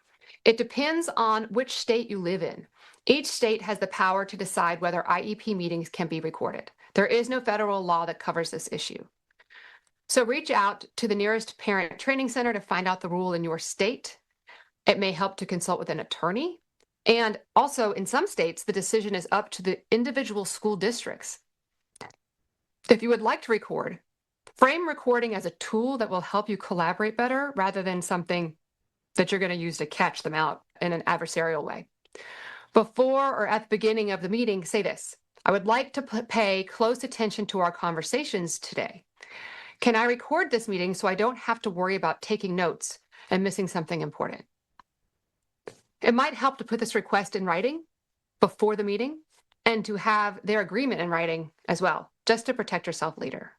It depends on which state you live in. Each state has the power to decide whether IEP meetings can be recorded. There is no federal law that covers this issue. So reach out to the nearest parent training center to find out the rule in your state. It may help to consult with an attorney. And also, in some states, the decision is up to the individual school districts. If you would like to record, frame recording as a tool that will help you collaborate better rather than something that you're going to use to catch them out in an adversarial way. Before or at the beginning of the meeting, say this: I would like to pay close attention to our conversations today. Can I record this meeting so I don't have to worry about taking notes and missing something important? It might help to put this request in writing before the meeting and to have their agreement in writing as well, just to protect yourself later.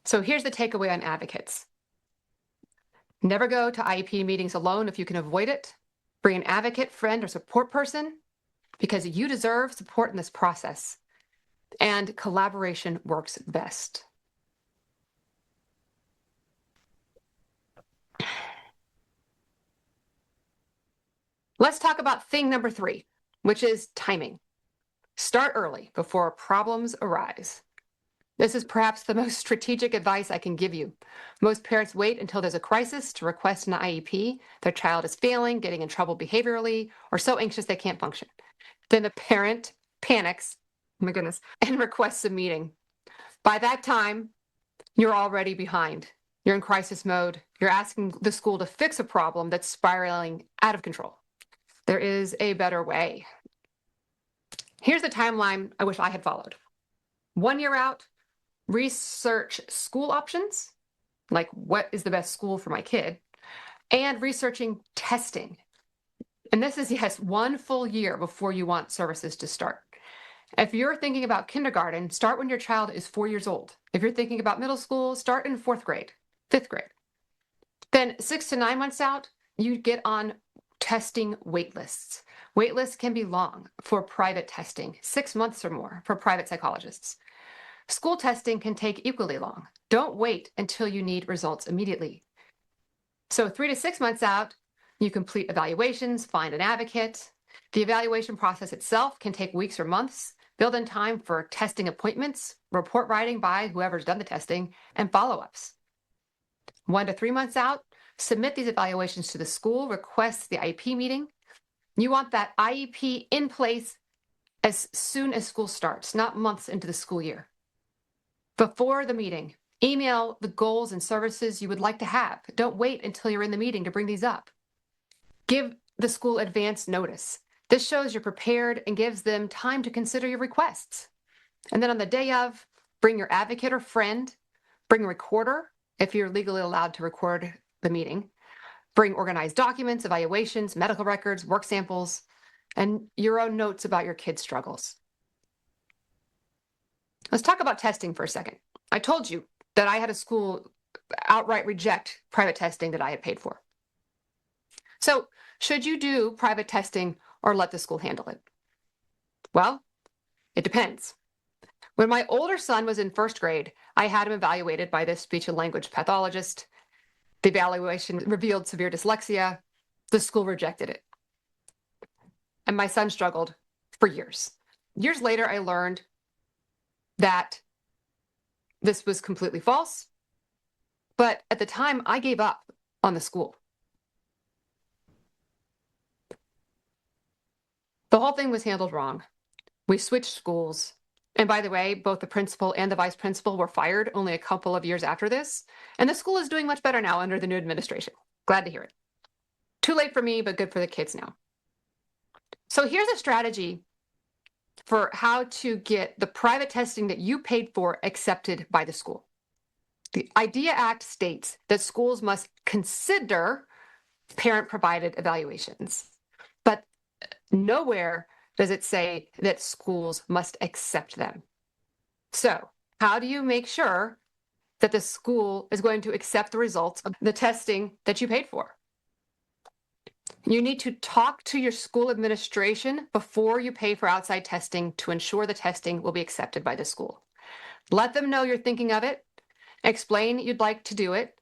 So here's the takeaway on advocates. Never go to IEP meetings alone if you can avoid it. Bring an advocate, friend, or support person because you deserve support in this process. And collaboration works best. Let's talk about thing number 3, which is timing. Start early before problems arise. This is perhaps the most strategic advice I can give you. Most parents wait until there's a crisis to request an IEP. Their child is failing, getting in trouble behaviorally, or so anxious they can't function. Then the parent panics, oh my goodness, and requests a meeting. By that time, you're already behind. You're in crisis mode. You're asking the school to fix a problem that's spiraling out of control. There is a better way. Here's the timeline I wish I had followed. 1 year out, research school options, like what is the best school for my kid, and researching testing. And this is, yes, 1 full year before you want services to start. If you're thinking about kindergarten, start when your child is 4 years old. If you're thinking about middle school, start in 4th grade, 5th grade. Then 6 to 9 months out, you get on testing wait lists. Wait lists can be long for private testing, 6 months or more for private psychologists. School testing can take equally long. Don't wait until you need results immediately. So 3 to 6 months out, you complete evaluations, find an advocate. The evaluation process itself can take weeks or months. Build in time for testing appointments, report writing by whoever's done the testing, and follow-ups. 1 to 3 months out, submit these evaluations to the school, request the IEP meeting. You want that IEP in place as soon as school starts, not months into the school year. Before the meeting, email the goals and services you would like to have. Don't wait until you're in the meeting to bring these up. Give the school advance notice. This shows you're prepared and gives them time to consider your requests. And then on the day of, bring your advocate or friend, bring a recorder if you're legally allowed to record the meeting, bring organized documents, evaluations, medical records, work samples, and your own notes about your kids' struggles. Let's talk about testing for a second. I told you that I had a school outright reject private testing that I had paid for. So should you do private testing or let the school handle it? Well, it depends. When my older son was in 1st grade, I had him evaluated by this speech and language pathologist. The evaluation revealed severe dyslexia. The school rejected it. And my son struggled for years. Years later, I learned that this was completely false. But at the time, I gave up on the school. The whole thing was handled wrong. We switched schools. And by the way, both the principal and the vice principal were fired only a couple of years after this. And the school is doing much better now under the new administration. Glad to hear it. Too late for me, but good for the kids now. So here's a strategy for how to get the private testing that you paid for accepted by the school. The IDEA Act states that schools must consider parent-provided evaluations, but nowhere does it say that schools must accept them. So how do you make sure that the school is going to accept the results of the testing that you paid for? You need to talk to your school administration before you pay for outside testing to ensure the testing will be accepted by the school. Let them know you're thinking of it, explain you'd like to do it,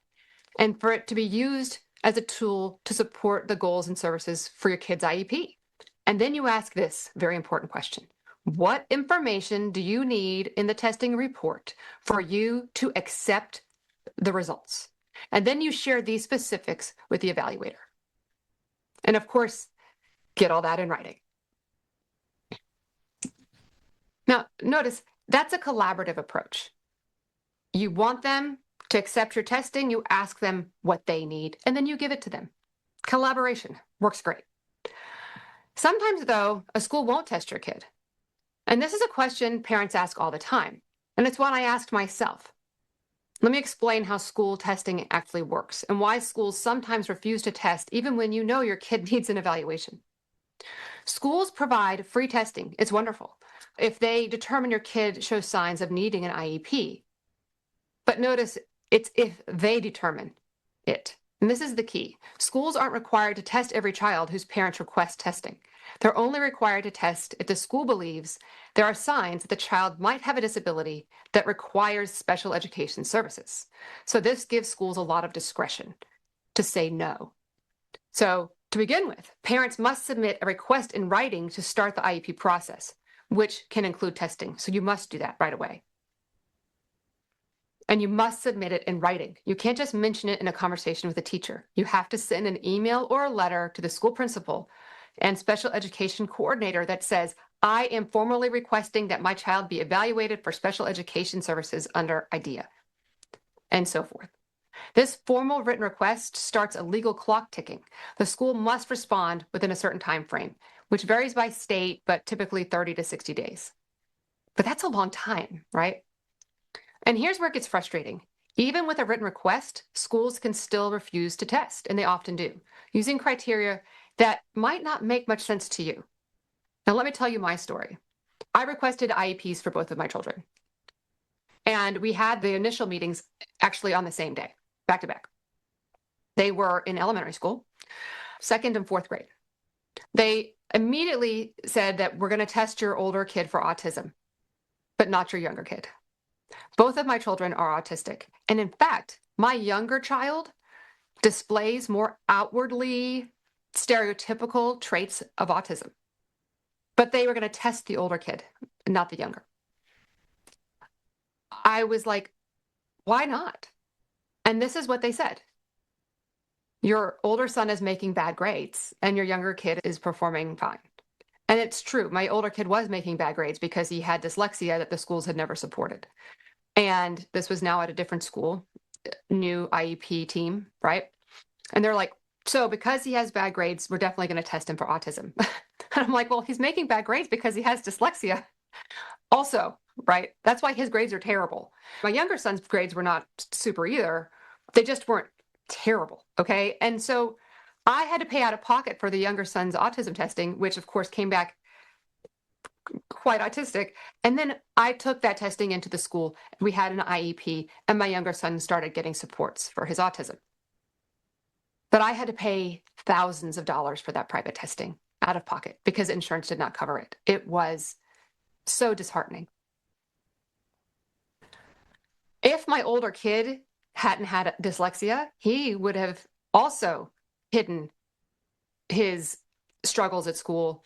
and for it to be used as a tool to support the goals and services for your kid's IEP. And then you ask this very important question. What information do you need in the testing report for you to accept the results? And then you share these specifics with the evaluator. And of course, get all that in writing. Now, notice that's a collaborative approach. You want them to accept your testing, you ask them what they need, and then you give it to them. Collaboration works great. Sometimes, though, a school won't test your kid. And this is a question parents ask all the time, and it's one I asked myself. Let me explain how school testing actually works and why schools sometimes refuse to test even when you know your kid needs an evaluation. Schools provide free testing. It's wonderful if they determine your kid shows signs of needing an IEP. But notice it's if they determine it. And this is the key. Schools aren't required to test every child whose parents request testing. They're only required to test if the school believes there are signs that the child might have a disability that requires special education services. So this gives schools a lot of discretion to say no. So to begin with, parents must submit a request in writing to start the IEP process, which can include testing. So you must do that right away. And you must submit it in writing. You can't just mention it in a conversation with a teacher. You have to send an email or a letter to the school principal and special education coordinator that says, I am formally requesting that my child be evaluated for special education services under IDEA, and so forth. This formal written request starts a legal clock ticking. The school must respond within a certain time frame, which varies by state, but typically 30 to 60 days. But that's a long time, right? And here's where it gets frustrating. Even with a written request, schools can still refuse to test, and they often do, using criteria that might not make much sense to you. Now, let me tell you my story. I requested IEPs for both of my children. And we had the initial meetings actually on the same day, back to back. They were in elementary school, 2nd and 4th grade. They immediately said that we're going to test your older kid for autism, but not your younger kid. Both of my children are autistic. And in fact, my younger child displays more outwardly stereotypical traits of autism. But they were going to test the older kid, not the younger. I was like, why not? And this is what they said. Your older son is making bad grades and your younger kid is performing fine. And it's true. My older kid was making bad grades because he had dyslexia that the schools had never supported. And this was now at a different school, new IEP team, right? And they're like, so because he has bad grades, we're definitely going to test him for autism. And I'm like, well, he's making bad grades because he has dyslexia also, right? That's why his grades are terrible. My younger son's grades were not super either. They just weren't terrible, okay? And so I had to pay out of pocket for the younger son's autism testing, which of course came back quite autistic. And then I took that testing into the school. We had an IEP and my younger son started getting supports for his autism. But I had to pay thousands of dollars for that private testing out of pocket because insurance did not cover it. It was so disheartening. If my older kid hadn't had dyslexia, he would have also hidden his struggles at school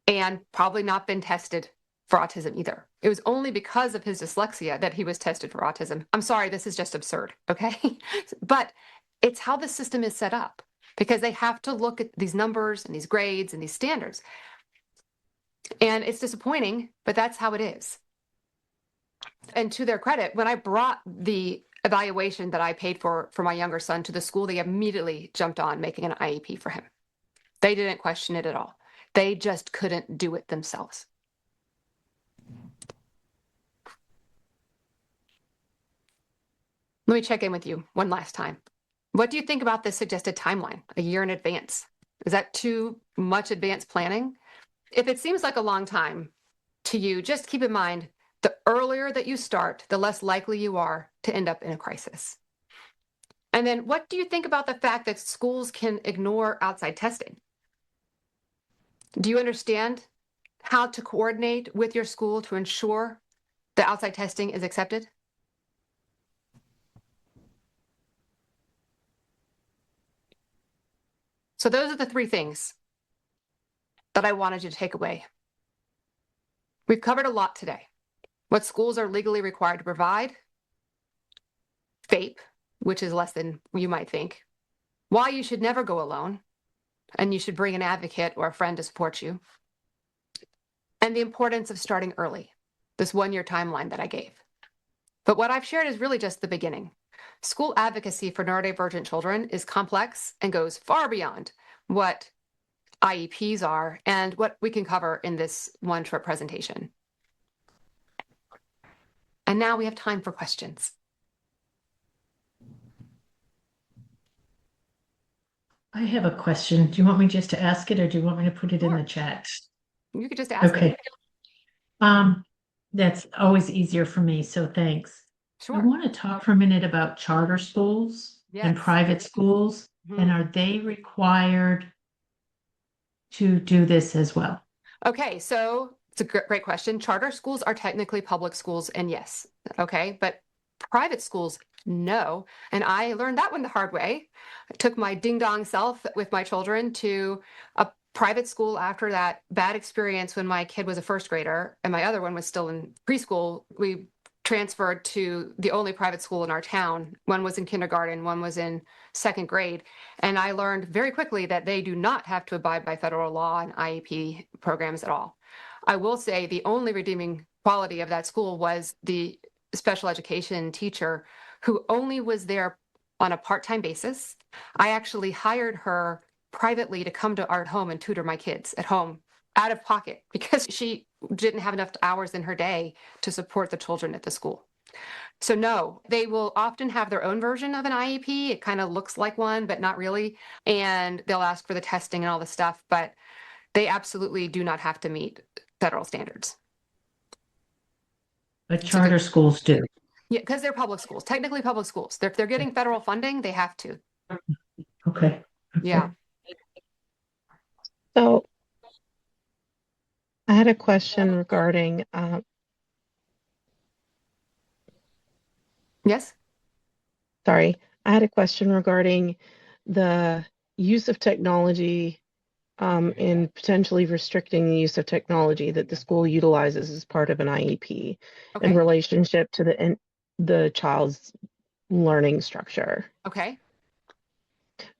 and probably not been tested for autism either. It was only because of his dyslexia that he was tested for autism. I'm sorry, this is just absurd, okay? But it's how the system is set up because they have to look at these numbers and these grades and these standards. And it's disappointing, but that's how it is. And to their credit, when I brought the evaluation that I paid for my younger son to the school, they immediately jumped on making an IEP for him. They didn't question it at all. They just couldn't do it themselves. Let me check in with you one last time. What do you think about this suggested timeline, a year in advance? Is that too much advanced planning? If it seems like a long time to you, just keep in mind, the earlier that you start, the less likely you are to end up in a crisis. And then what do you think about the fact that schools can ignore outside testing? Do you understand how to coordinate with your school to ensure that outside testing is accepted? So those are the three things that I wanted you to take away. We've covered a lot today. What schools are legally required to provide, FAPE, which is less than you might think, why you should never go alone, and you should bring an advocate or a friend to support you, and the importance of starting early, this 1-year timeline that I gave. But what I've shared is really just the beginning. School advocacy for neurodivergent children is complex and goes far beyond what IEPs are and what we can cover in this one short presentation. And now we have time for questions. I have a question. Do you want me just to ask it, or do you want me to put it in the chat? You could just ask Okay. it. That's always easier for me, so thanks. Sure. I want to talk for a minute about charter schools and Yes. private schools, and are they required to do this as well? Okay, so it's a great question. Charter schools are technically public schools, and yes, okay, but private schools, no. And I learned that one the hard way. I took my ding-dong self with my children to a private school after that bad experience when my kid was a first grader and my other one was still in preschool. We transferred to the only private school in our town. One was in kindergarten, one was in second grade. And I learned very quickly that they do not have to abide by federal law and IEP programs at all. I will say the only redeeming quality of that school was the special education teacher who only was there on a part-time basis. I actually hired her privately to come to our home and tutor my kids at home out of pocket because she didn't have enough hours in her day to support the children at the school. So no, they will often have their own version of an IEP. It kind of looks like one, but not really. And they'll ask for the testing and all the stuff, but they absolutely do not have to meet federal standards. But charter schools do. Yeah, because they're public schools, technically public schools. If they're getting federal funding, they have to. Okay. Yeah. So I had a question regarding, Yes. sorry, I had a question regarding the use of technology and potentially restricting the use of technology that the school utilizes as part of an IEP in Okay. relationship to the child's learning structure. Okay.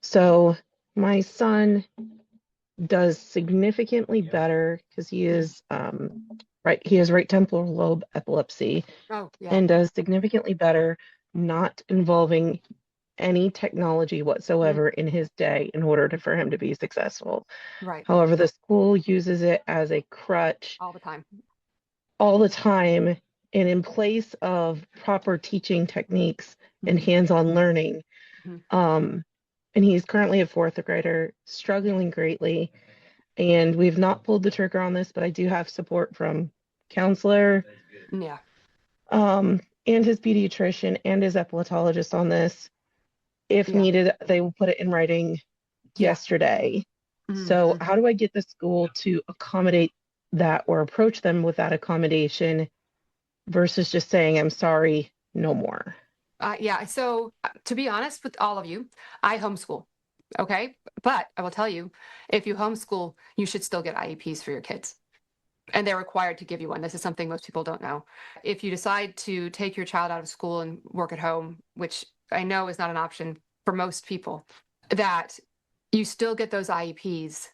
So my son does significantly better because he is he has right temporal lobe epilepsy Oh, yeah. and does significantly better not involving any technology whatsoever in his day in order for him to be successful. Right. However, the school uses it as a crutch All the time. all the time, and in place of proper teaching techniques and hands-on learning. And he's currently a fourth grader, struggling greatly. And we've not pulled the trigger on this, but I do have support from counselor, Yeah. and his pediatrician and his epileptologist on this. If needed, they will put it in writing yesterday. So how do I get the school to accommodate that or approach them with that accommodation versus just saying, I'm sorry, no more? Yeah. So to be honest with all of you, I homeschool. Okay. But I will tell you, if you homeschool, you should still get IEPs for your kids. And they're required to give you one. This is something most people don't know. If you decide to take your child out of school and work at home, which I know is not an option for most people, that you still get those IEPs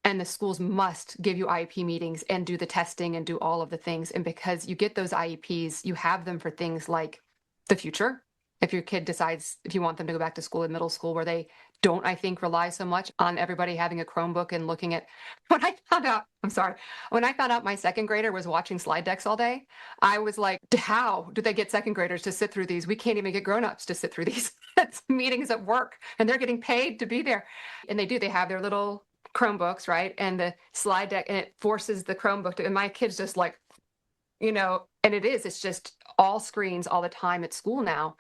And the schools must give you IEP meetings and do the testing and do all of the things. And because you get those IEPs, you have them for things like the future. If your kid decides, if you want them to go back to school in middle school, where they don't, I think, rely so much on everybody having a Chromebook and looking at, when I found out, I'm sorry, when I found out my second grader was watching slide decks all day, I was like, how do they get second graders to sit through these? We can't even get grownups to sit through these meetings at work, and they're getting paid to be there. And they do, they have their little Chromebooks, right? And the slide deck, and it forces the Chromebook to, and my kid's just like, and it's just all screens all the time at school now.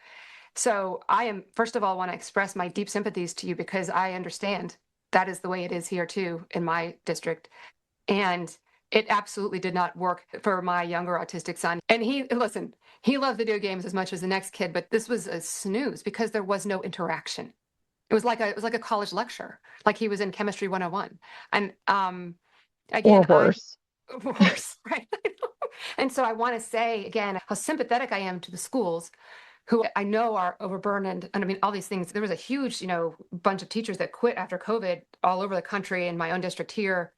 So I am, first of all, want to express my deep sympathies to you, because I understand that is the way it is here too in my district. And it absolutely did not work for my younger autistic son. And he loved video games as much as the next kid, but this was a snooze because there was no interaction. It was like a college lecture, like he was in Chemistry 101. And again, Or worse. worse, right? And so I want to say again how sympathetic I am to the schools, who I know are overburdened. And I mean, all these things. There was a huge, bunch of teachers that quit after COVID all over the country. In my own district here,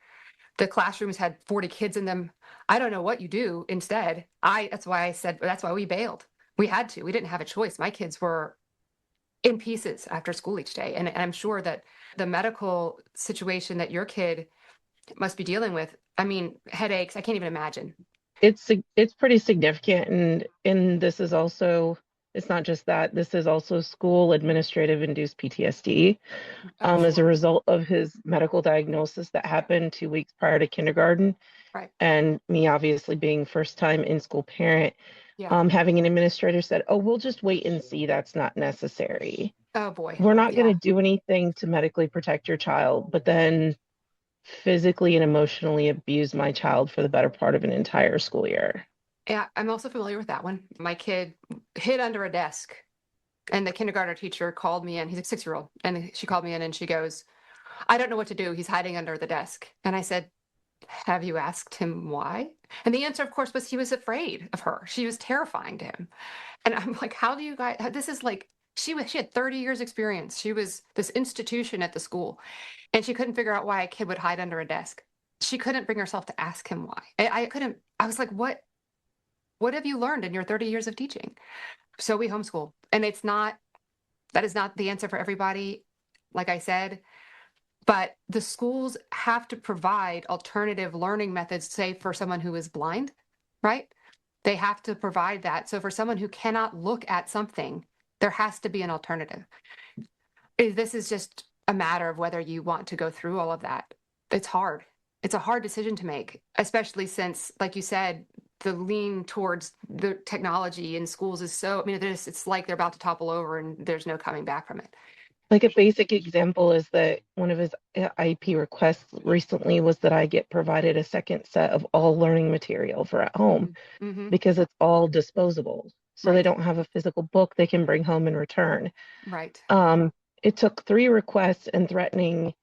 the classrooms had 40 kids in them. I don't know what you do instead. That's why we bailed. We had to. We didn't have a choice. My kids were in pieces after school each day. And I'm sure that the medical situation that your kid must be dealing with, I mean, headaches, I can't even imagine. It's pretty significant, and this is also, it's not just that, this is also school administrative induced PTSD as a result of his medical diagnosis that happened 2 weeks prior to kindergarten. Right. And me obviously being first time in school parent, having an administrator said, oh, we'll just wait and see, that's not necessary. Oh boy. We're not going to do anything to medically protect your child, but then physically and emotionally abuse my child for the better part of an entire school year. Yeah, I'm also familiar with that one. My kid hid under a desk, and the kindergarten teacher called me in. He's a 6-year-old, and she called me in and she goes, I don't know what to do. He's hiding under the desk. And I said, have you asked him why? And the answer, of course, was he was afraid of her. She was terrifying to him. And I'm like, how do you guys, this is like, she had 30 years experience. She was this institution at the school, and she couldn't figure out why a kid would hide under a desk. She couldn't bring herself to ask him why. I was like, what have you learned in your 30 years of teaching? So we homeschool, and that is not the answer for everybody, like I said, but the schools have to provide alternative learning methods, say for someone who is blind, right? They have to provide that. So for someone who cannot look at something, there has to be an alternative. This is just a matter of whether you want to go through all of that. It's hard. It's a hard decision to make, especially since, like you said, the lean towards the technology in schools is so, I mean, it's like they're about to topple over and there's no coming back from it. Like a basic example is that one of his IEP requests recently was that I get provided a second set of all learning material for at home, because it's all disposable. So they don't have a physical book they can bring home and return. Right. It took 3 requests and threatening,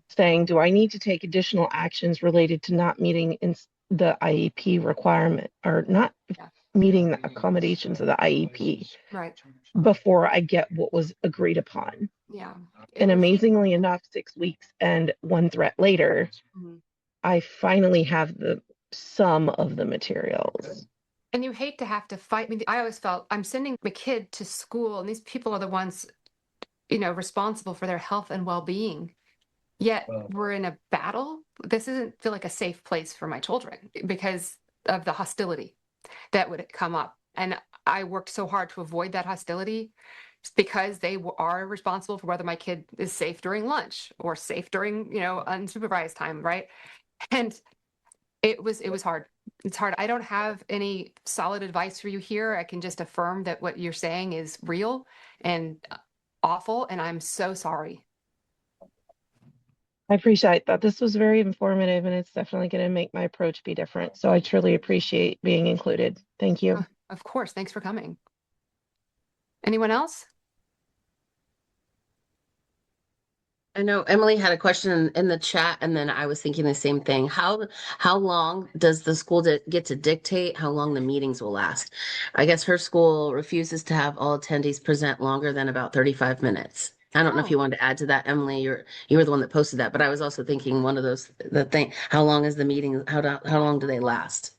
saying, do I need to take additional actions related to not meeting the IEP requirement, or not meeting the accommodations of the IEP, right, before I get what was agreed upon. Yeah. And amazingly enough, 6 weeks and 1 threat later, I finally have the sum of the materials. And you hate to have to fight. I mean, I always felt I'm sending my kid to school, and these people are the ones, responsible for their health and well-being. Yet we're in a battle. This doesn't feel like a safe place for my children because of the hostility that would come up. And I worked so hard to avoid that hostility because they are responsible for whether my kid is safe during lunch or safe during, unsupervised time, right? And it was hard. It's hard. I don't have any solid advice for you here. I can just affirm that what you're saying is real and awful, and I'm so sorry. I appreciate that. This was very informative, and it's definitely going to make my approach be different. So I truly appreciate being included. Thank you. Of course. Thanks for coming. Anyone else? I know Emily had a question in the chat, and then I was thinking the same thing. How long does the school get to dictate how long the meetings will last? I guess her school refuses to have all attendees present longer than about 35 minutes. I don't know if Oh, you wanted to add to that, Emily. You were the one that posted that, but I was also thinking one of those the thing. How long is the meeting? How long do they last?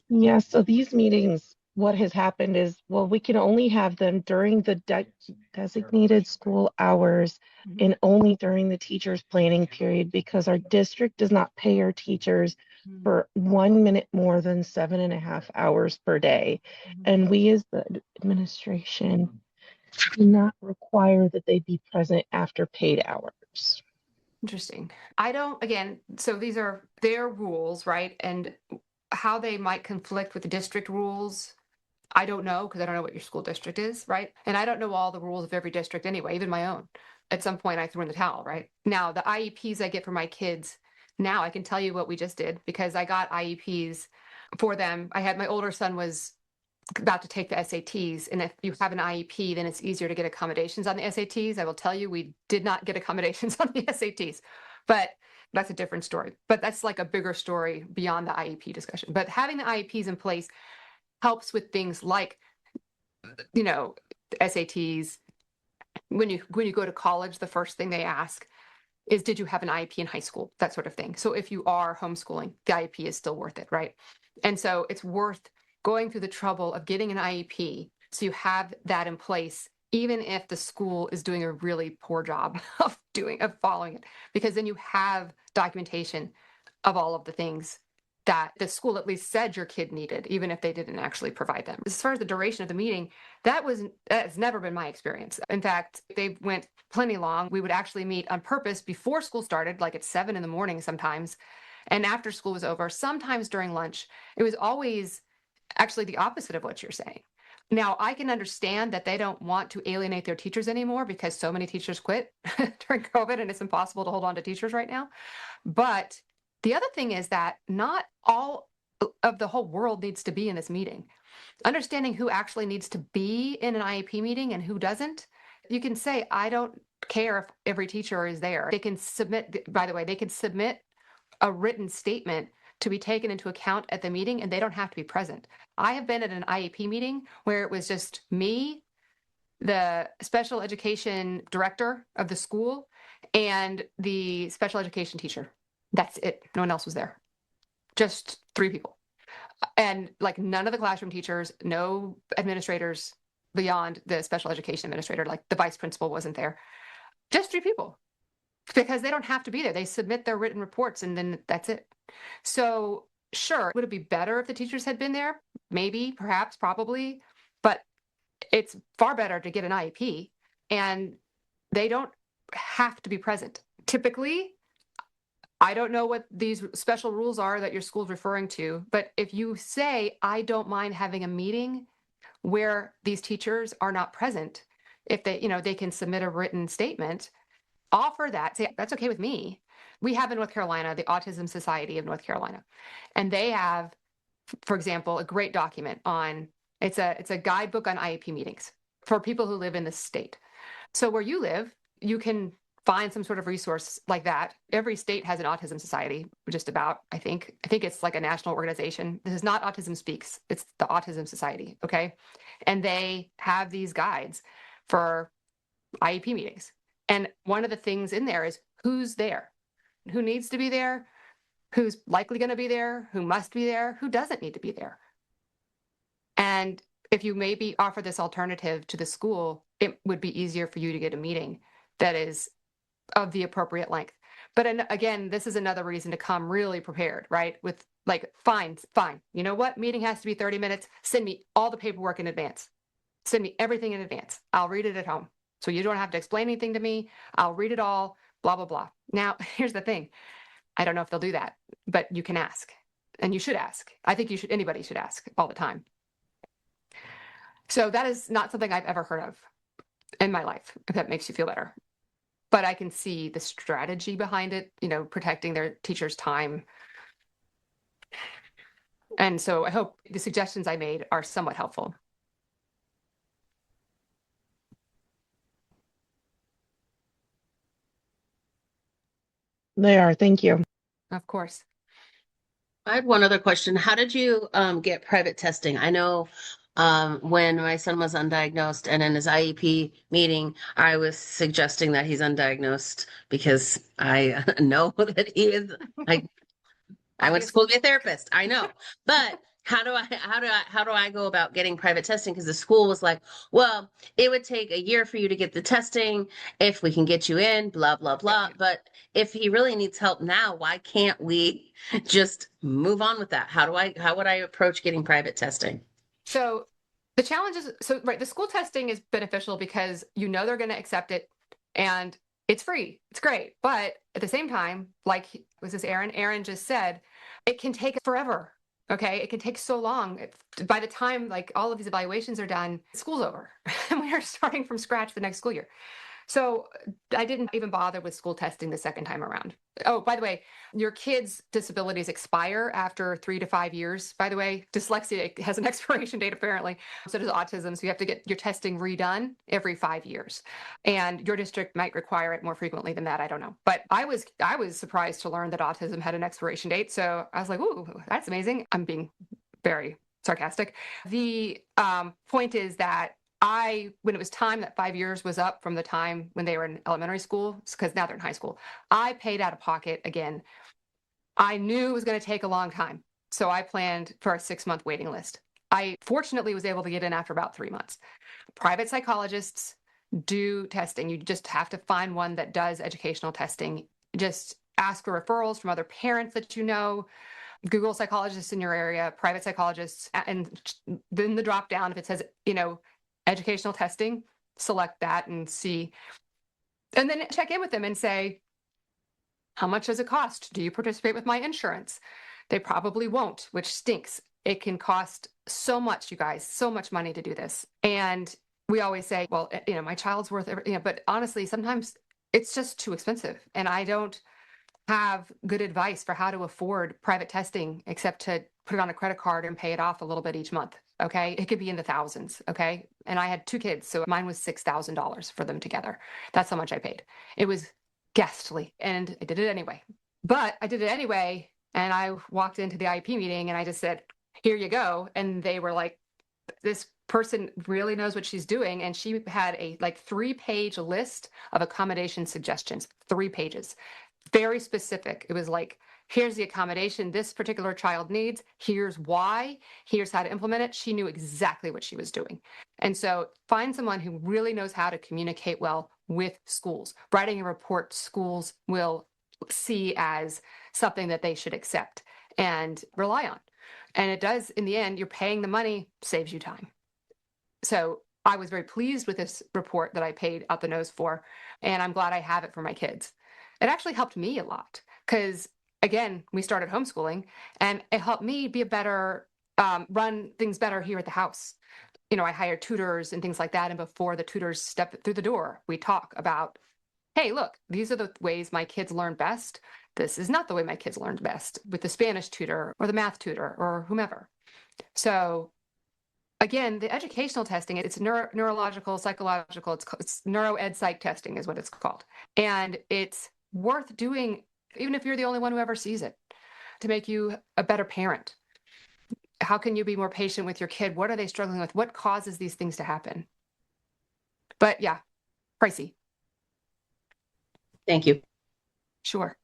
Yeah, so these meetings, what has happened is, well, we can only have them during the designated school hours and only during the teacher's planning period because our district does not pay our teachers for 1 minute more than 7.5 hours per day. And we, as the administration, do not require that they be present after paid hours. interesting. I don't, again, so these are their rules, right? And how they might conflict with the district rules, I don't know, because I don't know what your school district is, right? And I don't know all the rules of every district anyway, even my own. At some point, I threw in the towel, right? Now, the IEPs I get for my kids, now I can tell you what we just did because I got IEPs for them. I had my older son was about to take the SATs. And if you have an IEP, then it's easier to get accommodations on the SATs. I will tell you, we did not get accommodations on the SATs, but that's a different story. But that's like a bigger story beyond the IEP discussion. But having the IEPs in place helps with things like, you know, SATs. When you go to college, the first thing they ask is, did you have an IEP in high school? That sort of thing. So if you are homeschooling, the IEP is still worth it, right? And so it's worth going through the trouble of getting an IEP so you have that in place, even if the school is doing a really poor job of following it, because then you have documentation of all of the things that the school at least said your kid needed, even if they didn't actually provide them. As far as the duration of the meeting, that's never been my experience. In fact, they went plenty long. We would actually meet on purpose before school started, like at 7 in the morning sometimes, and after school was over, sometimes during lunch. It was always actually the opposite of what you're saying. Now, I can understand that they don't want to alienate their teachers anymore because so many teachers quit during COVID and it's impossible to hold on to teachers right now. But the other thing is that not all of the whole world needs to be in this meeting. Understanding who actually needs to be in an IEP meeting and who doesn't. You can say, I don't care if every teacher is there. They can submit, by the way, they can submit a written statement to be taken into account at the meeting and they don't have to be present. I have been at an IEP meeting where it was just me, the special education director of the school, and the special education teacher. That's it. No one else was there. Just 3 people. And like none of the classroom teachers, no administrators beyond the special education administrator, like the vice principal wasn't there. Just 3 people because they don't have to be there. They submit their written reports and then that's it. So, sure, would it be better if the teachers had been there? Maybe, perhaps, probably. But it's far better to get an IEP and they don't have to be present. Typically, I don't know what these special rules are that your school's referring to, but if you say, I don't mind having a meeting where these teachers are not present, if they can submit a written statement, offer that, say, that's okay with me. We have in North Carolina, the Autism Society of North Carolina, and they have, for example, a great document on, it's a guidebook on IEP meetings for people who live in the state. So where you live, you can find some sort of resource like that. Every state has an autism society, just about, I think it's like a national organization. This is not Autism Speaks, it's the Autism Society, okay? And they have these guides for IEP meetings. And one of the things in there is who's there, who needs to be there, who's likely going to be there, who must be there, who doesn't need to be there. And if you maybe offer this alternative to the school, it would be easier for you to get a meeting that is of the appropriate length. But again, this is another reason to come really prepared, right? With like, fine. You know what? Meeting has to be 30 minutes. Send me all the paperwork in advance. Send me everything in advance. I'll read it at home. So you don't have to explain anything to me. I'll read it all, blah, blah, blah. Now, here's the thing. I don't know if they'll do that, but you can ask. And you should ask. I think anybody should ask all the time. So that is not something I've ever heard of in my life, if that makes you feel better. But I can see the strategy behind it, protecting their teachers' time. And so I hope the suggestions I made are somewhat helpful. They are. Thank you. Of course. I had one other question. How did you get private testing? I know when my son was undiagnosed, and in his IEP meeting, I was suggesting that he's undiagnosed because I know that he is. I went to school to be a therapist. I know, but how do I go about getting private testing? Because the school was like, well, it would take a year for you to get the testing if we can get you in, blah blah blah. But if he really needs help now, why can't we just move on with that? How would I approach getting private testing? So the challenge is, right, the school testing is beneficial because you know they're going to accept it and it's free. It's great. But at the same time, like, was this Aaron? Aaron just said, it can take forever. Okay. It can take so long. By the time like all of these evaluations are done, school's over and we are starting from scratch the next school year. So I didn't even bother with school testing the second time around. Oh, by the way, your kids' disabilities expire after 3 to 5 years. By the way, dyslexia has an expiration date apparently. So does autism. So you have to get your testing redone every 5 years. And your district might require it more frequently than that. I don't know. But I was surprised to learn that autism had an expiration date. So I was like, ooh, that's amazing. I'm being very sarcastic. The point is that when it was time that 5 years was up from the time when they were in elementary school, because now they're in high school, I paid out of pocket again. I knew it was going to take a long time. So I planned for a 6-month waiting list. I fortunately was able to get in after about 3 months. Private psychologists do testing. You just have to find one that does educational testing. Just ask for referrals from other parents that you know. Google psychologists in your area, private psychologists, and then the drop down, if it says, educational testing, select that and see. And then check in with them and say, how much does it cost? Do you participate with my insurance? They probably won't, which stinks. It can cost so much, you guys, so much money to do this. And we always say, well, my child's worth everything. But honestly, sometimes it's just too expensive. And I don't have good advice for how to afford private testing except to put it on a credit card and pay it off a little bit each month. Okay. It could be in the thousands. Okay. And I had 2 kids. So mine was $6,000 for them together. That's how much I paid. It was ghastly. And I did it anyway. But I did it anyway. And I walked into the IEP meeting and I just said, here you go. And they were like, this person really knows what she's doing. And she had a 3-page list of accommodation suggestions, 3 pages. Very specific. It was like, here's the accommodation this particular child needs. Here's why. Here's how to implement it. She knew exactly what she was doing. And so find someone who really knows how to communicate well with schools. Writing a report schools will see as something that they should accept and rely on. And it does, in the end, you're paying the money, saves you time. So I was very pleased with this report that I paid out the nose for, and I'm glad I have it for my kids. It actually helped me a lot because, again, we started homeschooling and it helped me be a better, run things better here at the house. I hired tutors and things like that. And before the tutors step through the door, we talk about, hey, look, these are the ways my kids learn best. This is not the way my kids learned best with the Spanish tutor or the math tutor or whomever. So again, the educational testing, it's neurological, psychological, it's neuroed psych testing is what it's called. And it's worth doing, even if you're the only one who ever sees it, to make you a better parent. How can you be more patient with your kid? What are they struggling with? What causes these things to happen? But yeah, pricey. Thank you. Sure.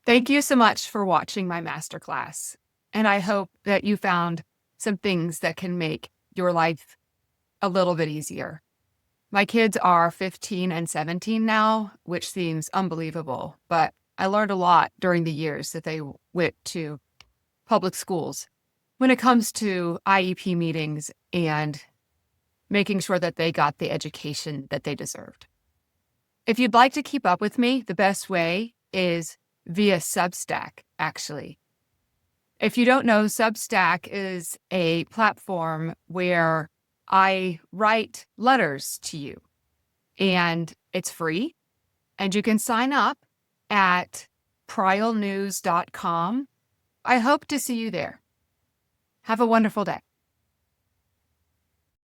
Thank you so much for watching my masterclass. And I hope that you found some things that can make your life a little bit easier. My kids are 15 and 17 now, which seems unbelievable, but I learned a lot during the years that they went to public schools when it comes to IEP meetings and making sure that they got the education that they deserved. If you'd like to keep up with me, the best way is via Substack, actually. If you don't know, Substack is a platform where I write letters to you, and it's free, and you can sign up at prialnews.com. I hope to see you there. Have a wonderful day.